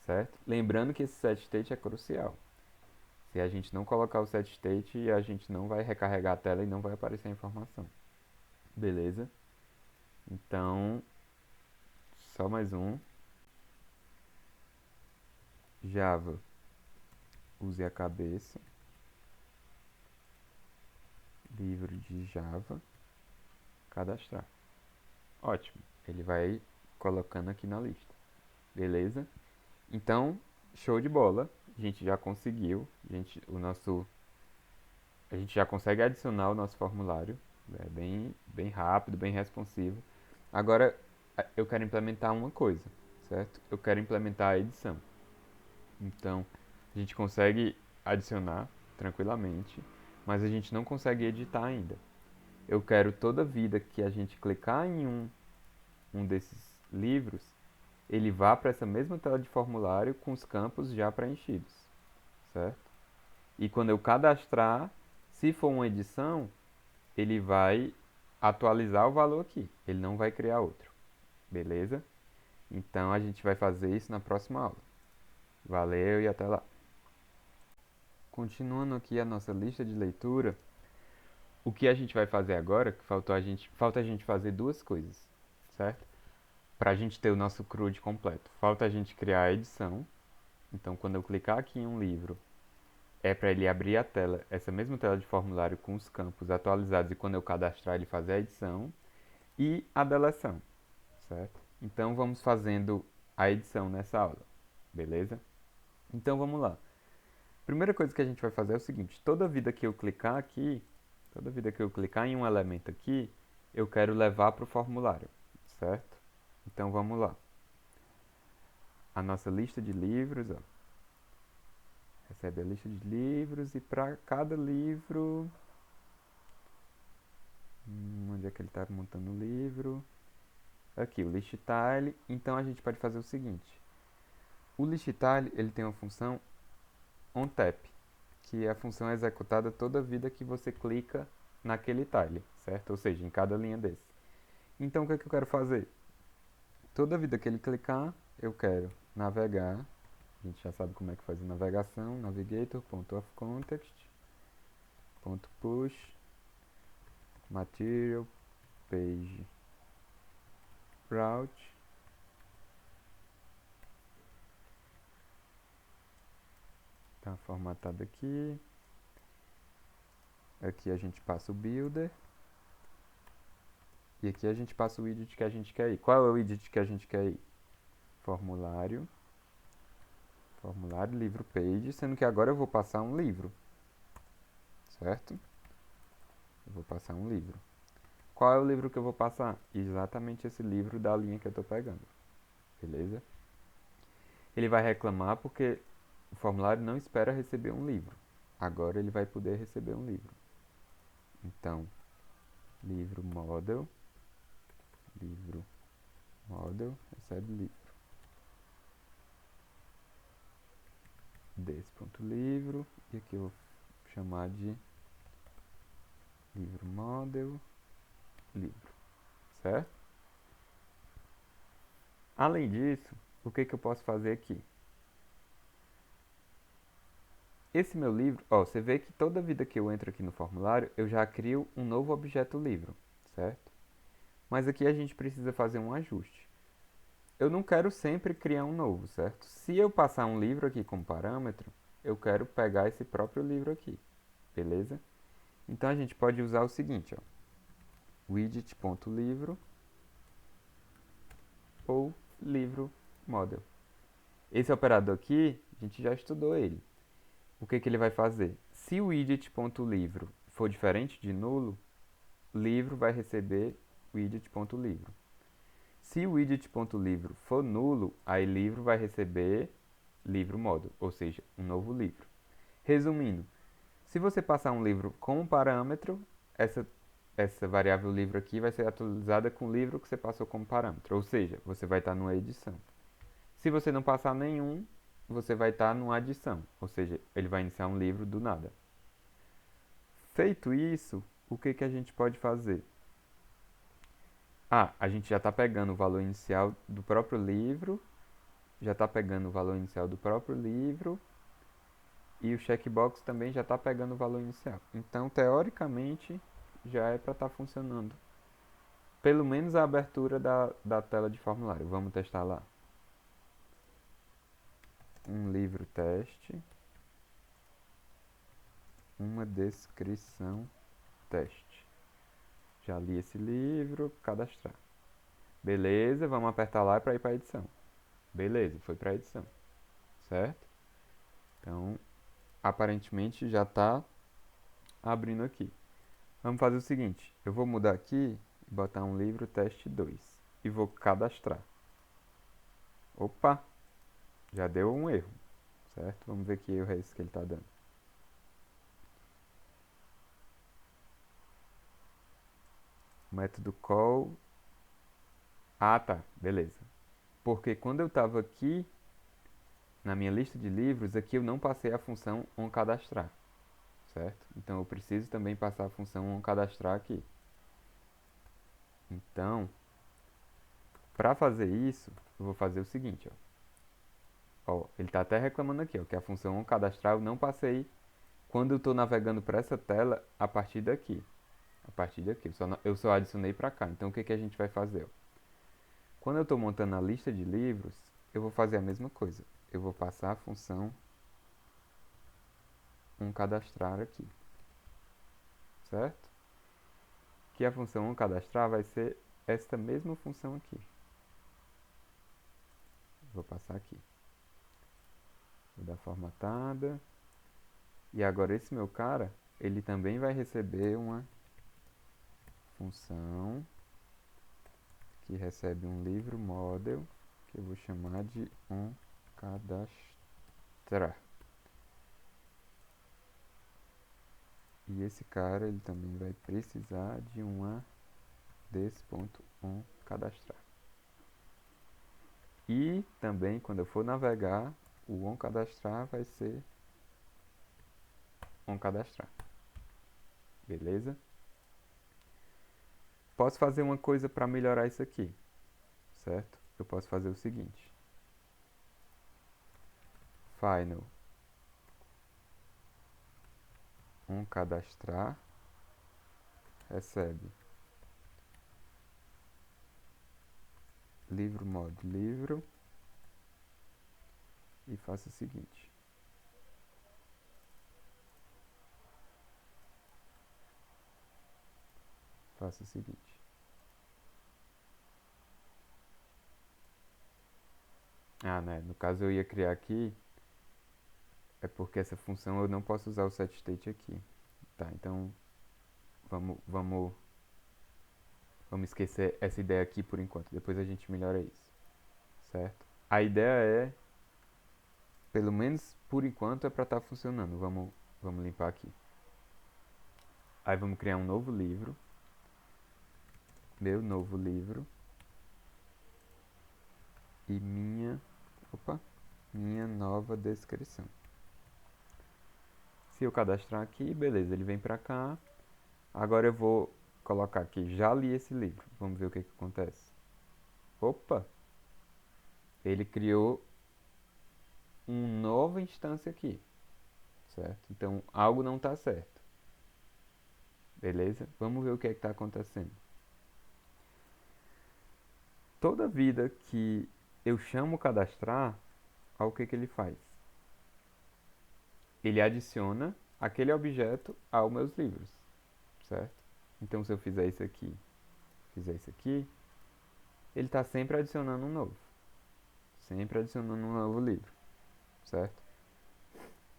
Certo? Lembrando que esse setState é crucial. Se a gente não colocar o setState, a gente não vai recarregar a tela e não vai aparecer a informação. Beleza? Então, só mais um. Java, use a cabeça. Livro de Java, cadastrar. Ótimo, ele vai colocando aqui na lista. Beleza? Então, show de bola. A gente já conseguiu. A gente já consegue adicionar o nosso formulário. É bem rápido, bem responsivo. Agora, eu quero implementar uma coisa, certo? Eu quero implementar a edição. Então, a gente consegue adicionar tranquilamente, mas a gente não consegue editar ainda. Eu quero toda vida que a gente clicar em um desses livros, ele vá para essa mesma tela de formulário com os campos já preenchidos, certo? E quando eu cadastrar, se for uma edição, ele vai atualizar o valor aqui, ele não vai criar outro, beleza? Então a gente vai fazer isso na próxima aula. Valeu e até lá. Continuando aqui a nossa lista de leitura, o que a gente vai fazer agora, que falta a gente fazer duas coisas, certo? Para a gente ter o nosso CRUD completo. Falta a gente criar a edição. Então, quando eu clicar aqui em um livro, é para ele abrir a tela, essa mesma tela de formulário com os campos atualizados e quando eu cadastrar ele fazer a edição e a deleção, certo? Então, vamos fazendo a edição nessa aula, beleza? Então, vamos lá. Primeira coisa que a gente vai fazer é o seguinte, toda vida que eu clicar aqui, toda vida que eu clicar em um elemento aqui, eu quero levar para o formulário, certo? Então vamos lá. A nossa lista de livros, ó. Recebe a lista de livros e para cada livro... onde é que ele está montando o livro? Aqui, o list tile. Então a gente pode fazer o seguinte. O list tile, ele tem uma função onTap, que é a função executada toda vida que você clica naquele tile, certo? Ou seja, em cada linha desse. Então, o que é que eu quero fazer? Toda vida que ele clicar, eu quero navegar. A gente já sabe como é que faz a navegação. Navigator.ofContext, .push, material, page, route. Tá formatado aqui. Aqui a gente passa o builder. E aqui a gente passa o widget que a gente quer ir. Qual é o widget que a gente quer ir? Formulário. Formulário, livro, page. Sendo que agora eu vou passar um livro. Certo? Eu vou passar um livro. Qual é o livro que eu vou passar? Exatamente esse livro da linha que eu estou pegando. Beleza? Ele vai reclamar porque o formulário não espera receber um livro. Agora ele vai poder receber um livro. Então, livro model, recebe livro. Desse.livro, e aqui eu vou chamar de livro model, livro, certo? Além disso, o que eu posso fazer aqui? Esse meu livro, ó, você vê que toda vida que eu entro aqui no formulário, eu já crio um novo objeto livro, certo? Mas aqui a gente precisa fazer um ajuste. Eu não quero sempre criar um novo, certo? Se eu passar um livro aqui como parâmetro, eu quero pegar esse próprio livro aqui, beleza? Então a gente pode usar o seguinte, ó, widget.livro ou livro model. Esse operador aqui, a gente já estudou ele. O que ele vai fazer? Se o widget.livro for diferente de nulo, livro vai receber widget.livro. Se o widget.livro for nulo, aí livro vai receber livro model, ou seja, um novo livro. Resumindo, se você passar um livro como parâmetro, essa variável livro aqui vai ser atualizada com o livro que você passou como parâmetro, ou seja, você vai estar numa edição. Se você não passar nenhum, você vai estar numa adição, ou seja, ele vai iniciar um livro do nada. Feito isso, o que a gente pode fazer? A gente já está pegando o valor inicial do próprio livro, e o checkbox também já está pegando o valor inicial. Então, teoricamente, já é para estar funcionando. Pelo menos a abertura da tela de formulário. Vamos testar lá. Um livro teste. Uma descrição teste. Já li esse livro, cadastrar. Beleza, vamos apertar lá para ir para a edição. Beleza, foi para a edição. Certo? Então, aparentemente já está abrindo aqui. Vamos fazer o seguinte, eu vou mudar aqui e botar um livro teste 2 e vou cadastrar. Opa, já deu um erro, certo? Vamos ver que erro é esse que ele está dando. Método call. Ah, tá, beleza. Porque quando eu estava aqui na minha lista de livros, aqui eu não passei a função onCadastrar, certo? Então eu preciso também passar a função onCadastrar aqui. Então, para fazer isso, eu vou fazer o seguinte, ó. Ó, ele está até reclamando aqui, ó, que a função cadastrar eu não passei quando eu estou navegando para essa tela a partir daqui. A partir daqui, eu só adicionei para cá. Então o que, que a gente vai fazer? Ó? Quando eu estou montando a lista de livros, eu vou fazer a mesma coisa. Eu vou passar a função cadastrar aqui, certo? Que a função cadastrar vai ser esta mesma função aqui. Vou passar aqui. Vou dar formatada. E agora esse meu cara, ele também vai receber uma função que recebe um livro model, que eu vou chamar de cadastrar. E esse cara, ele também vai precisar de uma cadastrar. E também, quando eu for navegar, o cadastrar vai ser cadastrar. Beleza? Posso fazer uma coisa para melhorar isso aqui, certo? Eu posso fazer o seguinte. Final cadastrar recebe livro mod livro e faça o seguinte. Faça o seguinte. Ah, né? No caso eu ia criar aqui, é porque essa função eu não posso usar o setState aqui. Tá, então vamos esquecer essa ideia aqui por enquanto. Depois a gente melhora isso, certo? A ideia é, pelo menos por enquanto, é para estar funcionando. Vamos limpar aqui. Aí vamos criar um novo livro. Meu novo livro. E minha nova descrição. Se eu cadastrar aqui, beleza, ele vem pra cá. Agora eu vou colocar aqui, já li esse livro. Vamos ver o que acontece. Opa! Ele criou uma nova instância aqui, certo? Então algo não está certo. Beleza? Vamos ver o que está acontecendo. Toda vida que eu chamo cadastrar, olha o que ele faz. Ele adiciona aquele objeto aos meus livros, certo? Então se eu fizer isso aqui, ele está sempre adicionando um novo. Sempre adicionando um novo livro, certo?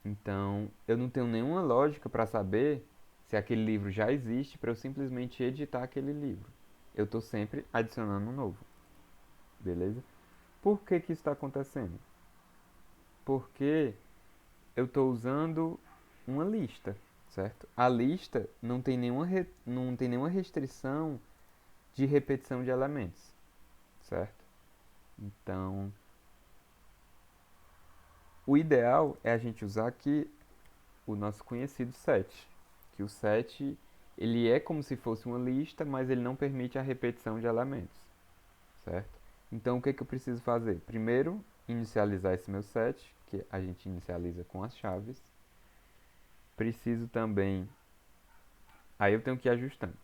Então, eu não tenho nenhuma lógica para saber se aquele livro já existe para eu simplesmente editar aquele livro. Eu estou sempre adicionando um novo, beleza? Por que isso está acontecendo? Porque eu estou usando uma lista, certo? A lista não tem nenhuma restrição de repetição de elementos, certo? Então, o ideal é a gente usar aqui o nosso conhecido set, que o set ele é como se fosse uma lista, mas ele não permite a repetição de elementos, certo? Então o que eu preciso fazer? Primeiro, inicializar esse meu set, que a gente inicializa com as chaves. Preciso também, aí eu tenho que ir ajustando.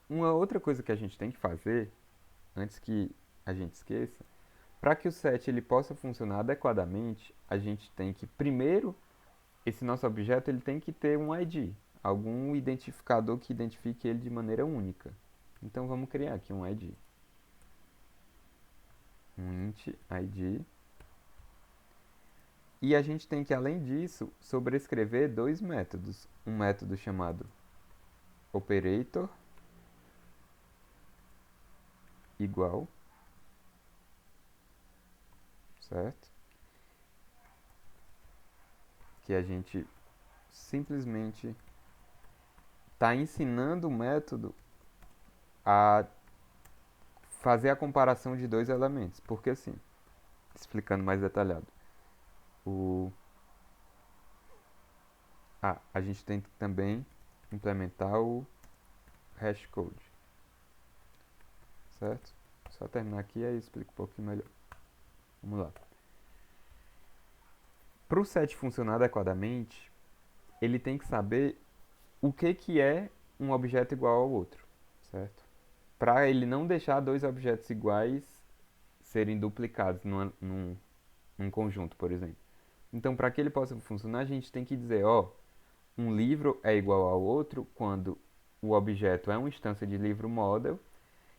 Uma outra coisa que a gente tem que fazer, antes que a gente esqueça, para que o set ele possa funcionar adequadamente, a gente tem que primeiro esse nosso objeto ele tem que ter um ID, algum identificador que identifique ele de maneira única. Então vamos criar aqui um ID. Um int ID. E a gente tem que, além disso, sobrescrever dois métodos. Um método chamado operator igual, certo? Que a gente simplesmente está ensinando o método a fazer a comparação de dois elementos. Porque assim, explicando mais detalhado, a gente tem que também implementar o hashcode, certo? Só terminar aqui e aí explico um pouquinho melhor. Vamos lá. Para o set funcionar adequadamente, ele tem que saber o que é um objeto igual ao outro, certo? Para ele não deixar dois objetos iguais serem duplicados num conjunto, por exemplo. Então, para que ele possa funcionar, a gente tem que dizer, ó, um livro é igual ao outro quando o objeto é uma instância de livro model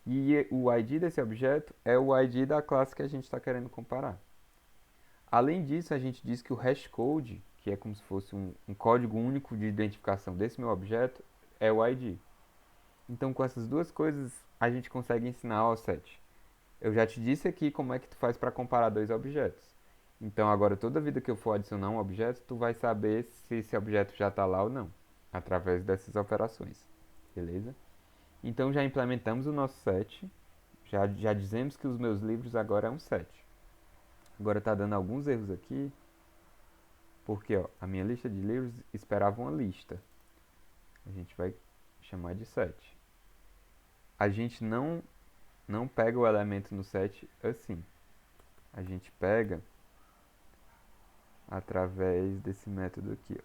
e o ID desse objeto é o ID da classe que a gente está querendo comparar. Além disso, a gente diz que o hashcode, que é como se fosse um código único de identificação desse meu objeto, é o ID. Então, com essas duas coisas, a gente consegue ensinar ao set. Eu já te disse aqui como é que tu faz para comparar dois objetos. Então, agora, toda vida que eu for adicionar um objeto, tu vai saber se esse objeto já está lá ou não, através dessas operações. Beleza? Então, já implementamos o nosso set. Já dizemos que os meus livros agora é um set. Agora está dando alguns erros aqui, porque ó, a minha lista de livros esperava uma lista. A gente vai chamar de set. A gente não pega o elemento no set assim. A gente pega através desse método aqui, ó.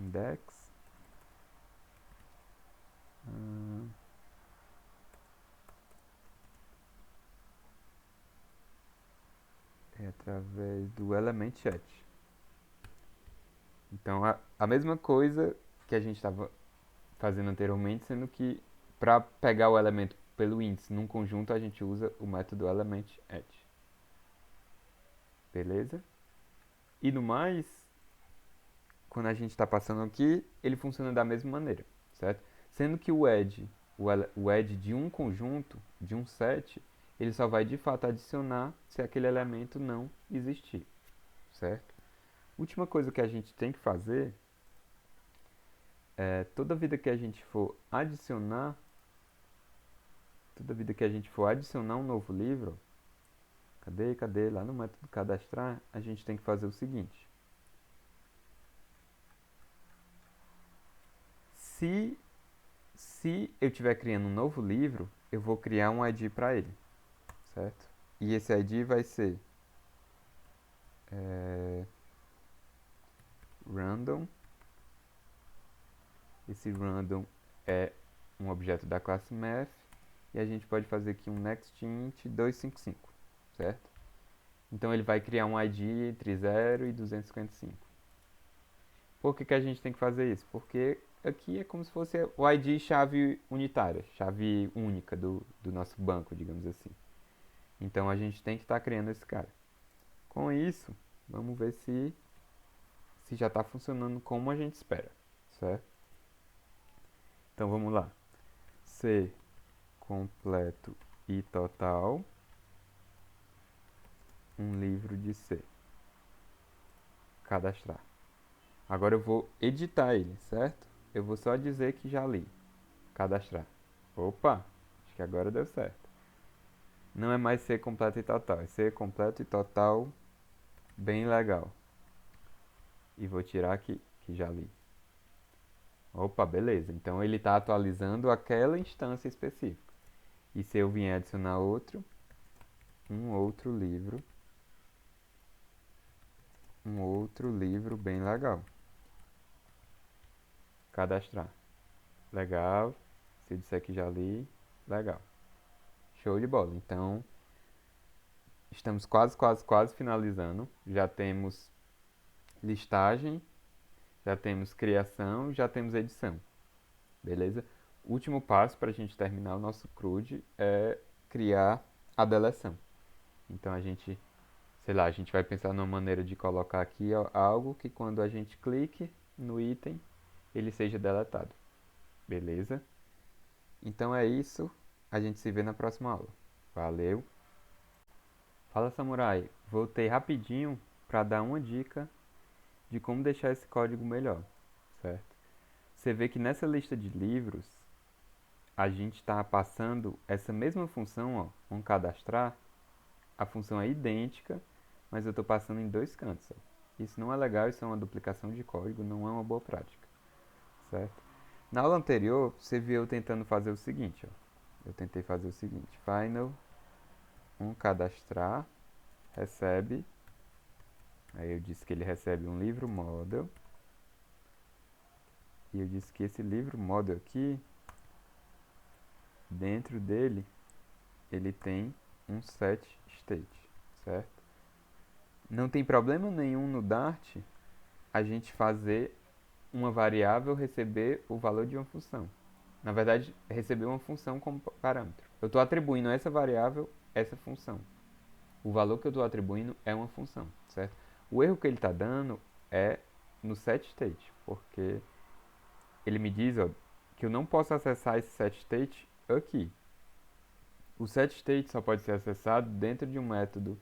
Index. É através do element set. Então, a mesma coisa que a gente estava fazendo anteriormente, sendo que para pegar o elemento pelo índice num conjunto, a gente usa o método element_add. Beleza? E no mais, quando a gente está passando aqui, ele funciona da mesma maneira, certo? Sendo que o add de um conjunto, de um set, ele só vai de fato adicionar se aquele elemento não existir, certo? Última coisa que a gente tem que fazer é toda vida que a gente for adicionar um novo livro, cadê? Lá no método cadastrar, a gente tem que fazer o seguinte. Se eu estiver criando um novo livro, eu vou criar um ID para ele, certo? E esse ID vai ser random. Esse random é um objeto da classe math e a gente pode fazer aqui um nextInt 255, certo? Então ele vai criar um ID entre 0 e 255. Por que a gente tem que fazer isso? Porque aqui é como se fosse o ID chave unitária, chave única do nosso banco, digamos assim. Então a gente tem que estar criando esse cara. Com isso, vamos ver se já está funcionando como a gente espera, certo? Então vamos lá. C completo e total, um livro de C. Cadastrar. Agora eu vou editar ele, certo? Eu vou só dizer que já li. Cadastrar. Opa, acho que agora deu certo. Não é mais C completo e total, é C completo e total, bem legal. E vou tirar aqui, que já li. Opa, beleza. Então ele está atualizando aquela instância específica. E se eu vier adicionar um outro livro bem legal. Cadastrar. Legal. Se eu disser que já li, legal. Show de bola. Então, estamos quase finalizando. Já temos listagem, já temos criação, já temos edição. Beleza? O último passo para a gente terminar o nosso CRUD é criar a deleção. Então a gente vai pensar numa maneira de colocar aqui algo que quando a gente clique no item, ele seja deletado. Beleza? Então é isso. A gente se vê na próxima aula. Valeu! Fala, Samurai! Voltei rapidinho para dar uma dica de como deixar esse código melhor, certo? Você vê que nessa lista de livros, a gente está passando essa mesma função, ó, um cadastrar, a função é idêntica, mas eu estou passando em dois cantos. Ó. Isso não é legal, isso é uma duplicação de código, não é uma boa prática, certo? Na aula anterior, você viu eu tentando fazer o seguinte, ó. Eu tentei fazer o seguinte, final, cadastrar, recebe, aí eu disse que ele recebe um livro model, e eu disse que esse livro model aqui, dentro dele, ele tem um set state, certo? Não tem problema nenhum no Dart a gente fazer uma variável receber o valor de uma função. Na verdade, receber uma função como parâmetro. Eu estou atribuindo a essa variável essa função. O valor que eu estou atribuindo é uma função, certo? O erro que ele está dando é no setState, porque ele me diz que eu não posso acessar esse setState aqui. O setState só pode ser acessado dentro de um método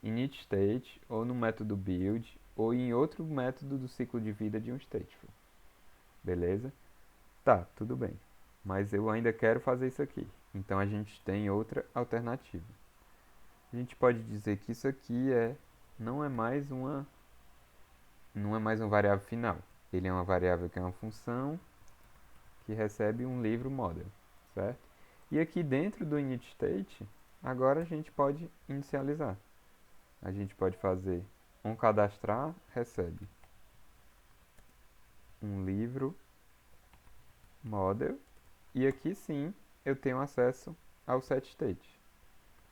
initState, ou no método build, ou em outro método do ciclo de vida de um stateful. Beleza? Tá, tudo bem. Mas eu ainda quero fazer isso aqui. Então a gente tem outra alternativa. A gente pode dizer que isso aqui não é mais uma variável final. Ele é uma variável que é uma função que recebe um livro model, certo? E aqui dentro do initState, agora a gente pode inicializar. A gente pode fazer onCadastrar recebe um livro model, e aqui sim eu tenho acesso ao setState.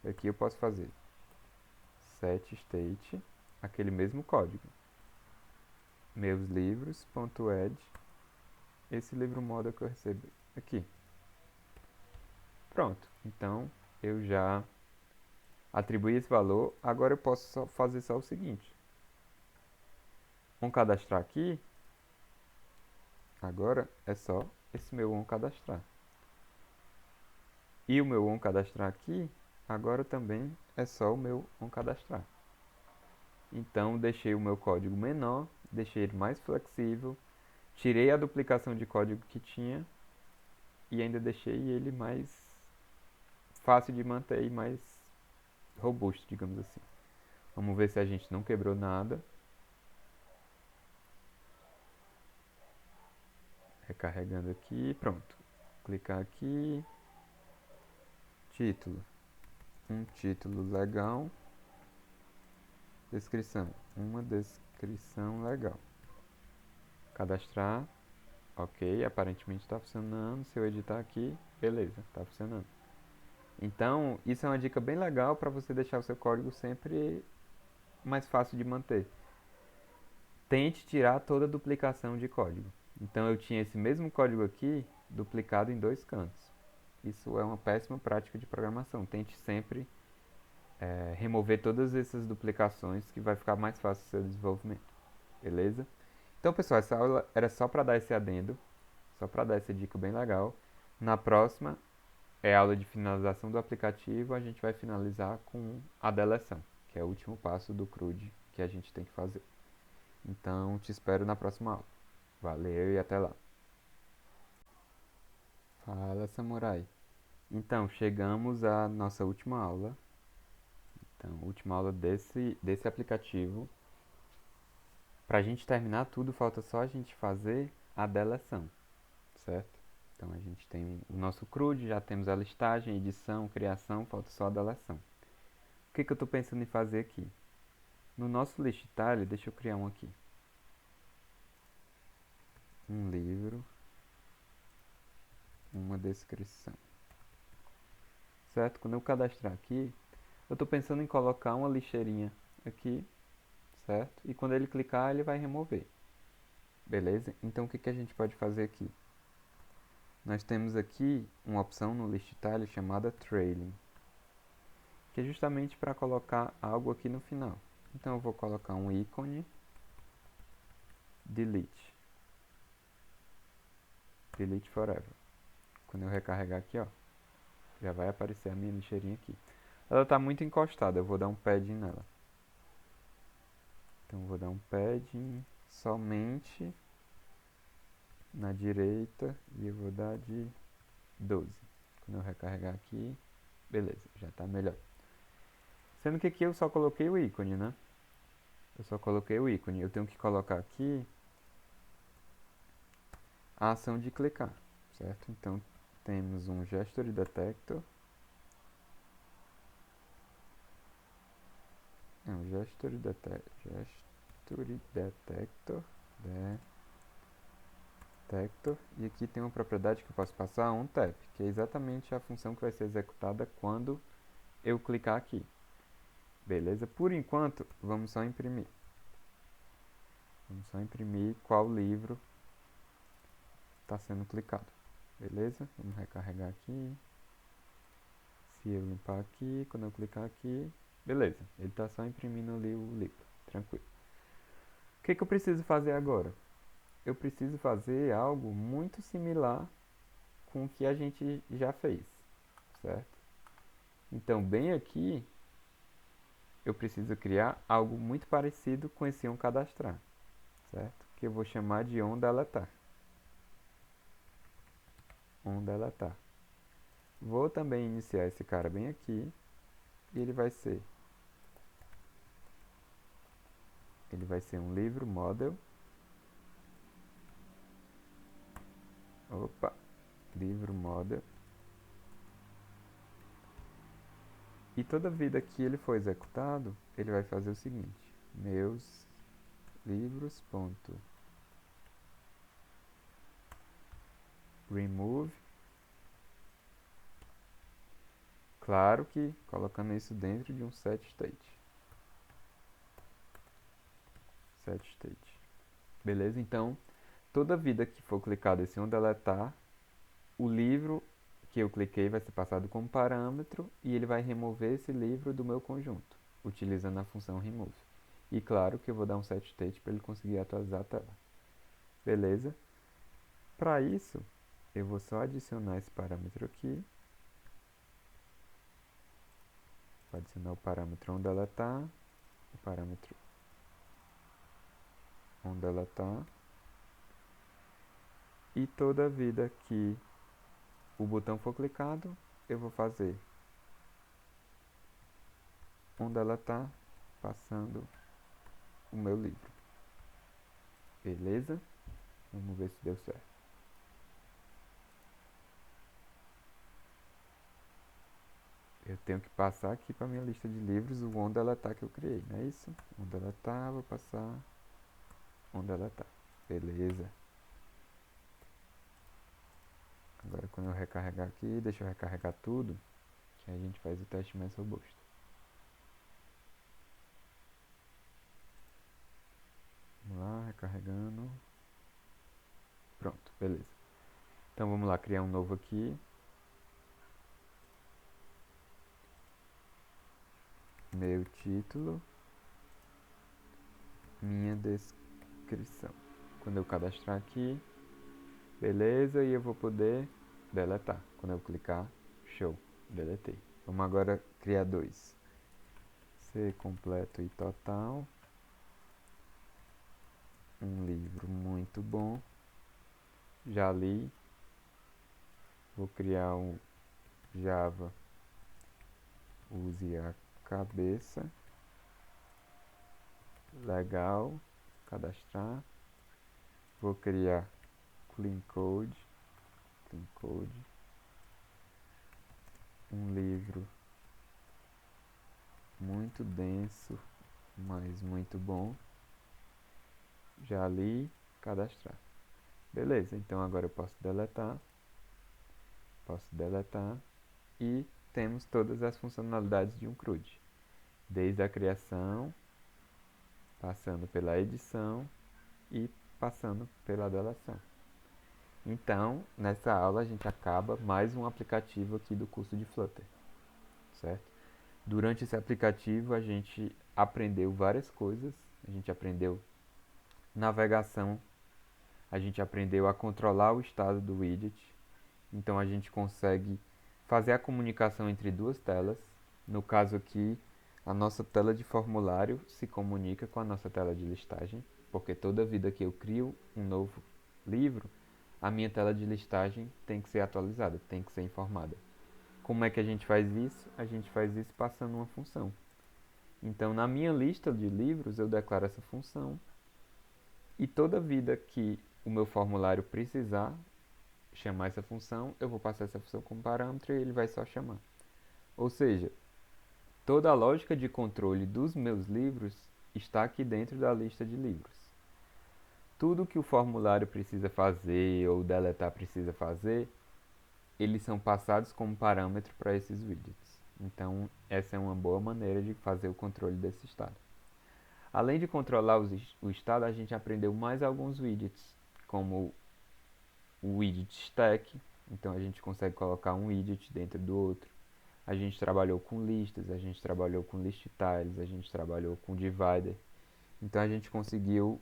Aqui eu posso fazer setState, aquele mesmo código. Meus livros.add, esse livro model que eu recebo aqui. Pronto, então eu já atribuí esse valor, agora eu posso fazer só o seguinte. Vamos cadastrar aqui, agora é só esse meu onCadastrar. E o meu onCadastrar aqui, agora também é só o meu onCadastrar. Então deixei o meu código menor, deixei ele mais flexível, tirei a duplicação de código que tinha e ainda deixei ele mais fácil de manter e mais robusto, digamos assim. Vamos ver se a gente não quebrou nada. Recarregando aqui, pronto. Clicar aqui. Título. Um título legal. Descrição. Uma descrição legal. Cadastrar. Ok, aparentemente está funcionando. Se eu editar aqui, beleza, está funcionando. Então, isso é uma dica bem legal para você deixar o seu código sempre mais fácil de manter. Tente tirar toda a duplicação de código. Então, eu tinha esse mesmo código aqui duplicado em dois cantos. Isso é uma péssima prática de programação. Tente sempre remover todas essas duplicações, que vai ficar mais fácil o seu desenvolvimento. Beleza? Então, pessoal, essa aula era só para dar esse adendo, só para dar essa dica bem legal. Na próxima é a aula de finalização do aplicativo, a gente vai finalizar com a deleção, que é o último passo do CRUD que a gente tem que fazer. Então, te espero na próxima aula. Valeu e até lá. Fala, samurai. Então, chegamos à nossa última aula. Então, última aula desse aplicativo. Para a gente terminar tudo, falta só a gente fazer a deleção, certo? Então, a gente tem o nosso CRUD, já temos a listagem, edição, criação, falta só a deleção. O que eu estou pensando em fazer aqui? No nosso list tile, deixa eu criar um aqui. Um livro, uma descrição. Certo? Quando eu cadastrar aqui, eu estou pensando em colocar uma lixeirinha aqui, certo? E quando ele clicar, ele vai remover. Beleza? Então, o que a gente pode fazer aqui? Nós temos aqui uma opção no list tile chamada trailing, que é justamente para colocar algo aqui no final. Então, eu vou colocar um ícone delete. Delete forever. Quando eu recarregar aqui, ó, já vai aparecer a minha lixeirinha aqui. Ela está muito encostada, eu vou dar um padding nela. Então, eu vou dar um padding somente na direita e eu vou dar de 12. Quando eu recarregar aqui, beleza, já está melhor. Sendo que aqui eu só coloquei o ícone, né? Eu só coloquei o ícone. Eu tenho que colocar aqui a ação de clicar, certo? Então, temos um Gestory Detector. Não, gestory detector, e aqui tem uma propriedade que eu posso passar on tap, que é exatamente a função que vai ser executada quando eu clicar aqui. Beleza? Por enquanto, vamos só imprimir. Vamos só imprimir qual livro está sendo clicado. Beleza? Vamos recarregar aqui. Se eu limpar aqui, quando eu clicar aqui, beleza. Ele está só imprimindo ali o livro. Tranquilo. O que eu preciso fazer agora? Eu preciso fazer algo muito similar com o que a gente já fez, certo? Então, bem aqui, eu preciso criar algo muito parecido com esse onCadastrar, certo? Que eu vou chamar de onDeletar. onDeletar. Vou também iniciar esse cara bem aqui, e ele vai ser um livro model. Opa, livro model. E toda vida que ele for executado, ele vai fazer o seguinte: meus livros ponto remove. Claro que colocando isso dentro de um set state. Beleza? Então, toda vida que for clicado esse onDeletar, o livro que eu cliquei vai ser passado como parâmetro e ele vai remover esse livro do meu conjunto, utilizando a função remove. E claro que eu vou dar um set state para ele conseguir atualizar a tela. Beleza? Para isso, eu vou só adicionar esse parâmetro aqui. Vou adicionar o parâmetro onDeletar, o parâmetro onDeletar. E toda vida que o botão for clicado, eu vou fazer onDeletar passando o meu livro. Beleza? Vamos ver se deu certo. Eu tenho que passar aqui para minha lista de livros o onDeletar que eu criei, não é isso? onDeletar, vou passar onDeletar. Beleza. Agora quando eu recarregar aqui, deixa eu recarregar tudo, que aí a gente faz o teste mais robusto. Vamos lá, recarregando. Pronto, beleza. Então vamos lá, criar um novo aqui. Meu título, minha descrição. Quando eu cadastrar aqui, beleza, e eu vou poder deletar. Quando eu clicar, show, deletei. Vamos agora criar dois. Ser completo e total. Um livro muito bom. Já li. Vou criar um Java. Use a cabeça. Legal. Cadastrar. Vou criar clean code. Um livro muito denso, mas muito bom. Já li, cadastrar. Beleza, então agora eu posso deletar. E temos todas as funcionalidades de um CRUD. Desde a criação, passando pela edição e passando pela deleção. Então, nessa aula a gente acaba mais um aplicativo aqui do curso de Flutter, certo? Durante esse aplicativo a gente aprendeu várias coisas. A gente aprendeu navegação, a gente aprendeu a controlar o estado do widget. Então a gente consegue fazer a comunicação entre duas telas. No caso aqui, a nossa tela de formulário se comunica com a nossa tela de listagem, porque toda vida que eu crio um novo livro, a minha tela de listagem tem que ser atualizada, tem que ser informada. Como é que a gente faz isso? A gente faz isso passando uma função. Então, na minha lista de livros, eu declaro essa função. E toda vida que o meu formulário precisar chamar essa função, eu vou passar essa função como parâmetro e ele vai só chamar. Ou seja, toda a lógica de controle dos meus livros está aqui dentro da lista de livros. Tudo que o formulário precisa fazer ou o deletar precisa fazer, eles são passados como parâmetro para esses widgets. Então, essa é uma boa maneira de fazer o controle desse estado. Além de controlar o estado, a gente aprendeu mais alguns widgets, como o widget stack. Então, a gente consegue colocar um widget dentro do outro. A gente trabalhou com listas, a gente trabalhou com list tiles, a gente trabalhou com divider. Então, a gente conseguiu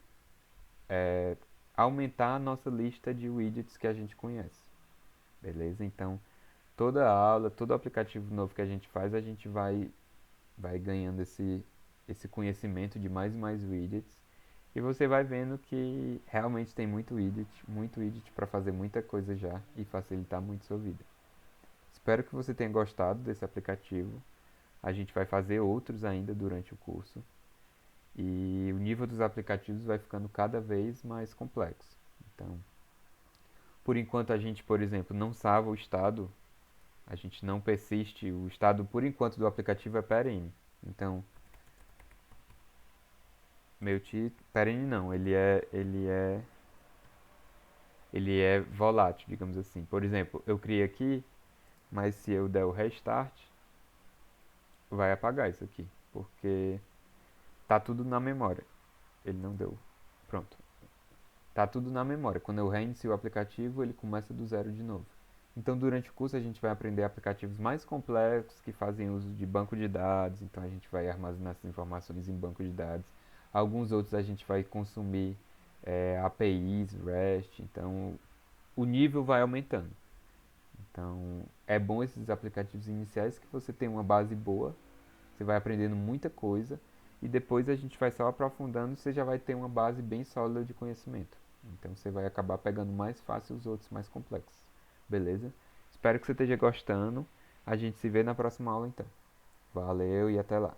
aumentar a nossa lista de widgets que a gente conhece. Beleza? Então, toda aula, todo aplicativo novo que a gente faz, a gente vai ganhando esse conhecimento de mais e mais widgets. E você vai vendo que realmente tem muito widget para fazer muita coisa já e facilitar muito sua vida. Espero que você tenha gostado desse aplicativo. A gente vai fazer outros ainda durante o curso. E o nível dos aplicativos vai ficando cada vez mais complexo. Então, por enquanto a gente, por exemplo, não salva o estado, a gente não persiste, o estado por enquanto do aplicativo é perene. Então, meu título, perene não, ele é volátil, digamos assim. Por exemplo, eu criei aqui, mas se eu der o restart, vai apagar isso aqui, porque tá tudo na memória. Ele não deu. Pronto. Tá tudo na memória. Quando eu reinicio o aplicativo, ele começa do zero de novo. Então, durante o curso, a gente vai aprender aplicativos mais complexos que fazem uso de banco de dados. Então, a gente vai armazenar essas informações em banco de dados. Alguns outros a gente vai consumir APIs, REST. Então, o nível vai aumentando. Então, é bom esses aplicativos iniciais que você tem uma base boa, você vai aprendendo muita coisa e depois a gente vai só aprofundando e você já vai ter uma base bem sólida de conhecimento. Então, você vai acabar pegando mais fácil os outros mais complexos. Beleza? Espero que você esteja gostando. A gente se vê na próxima aula então. Valeu e até lá.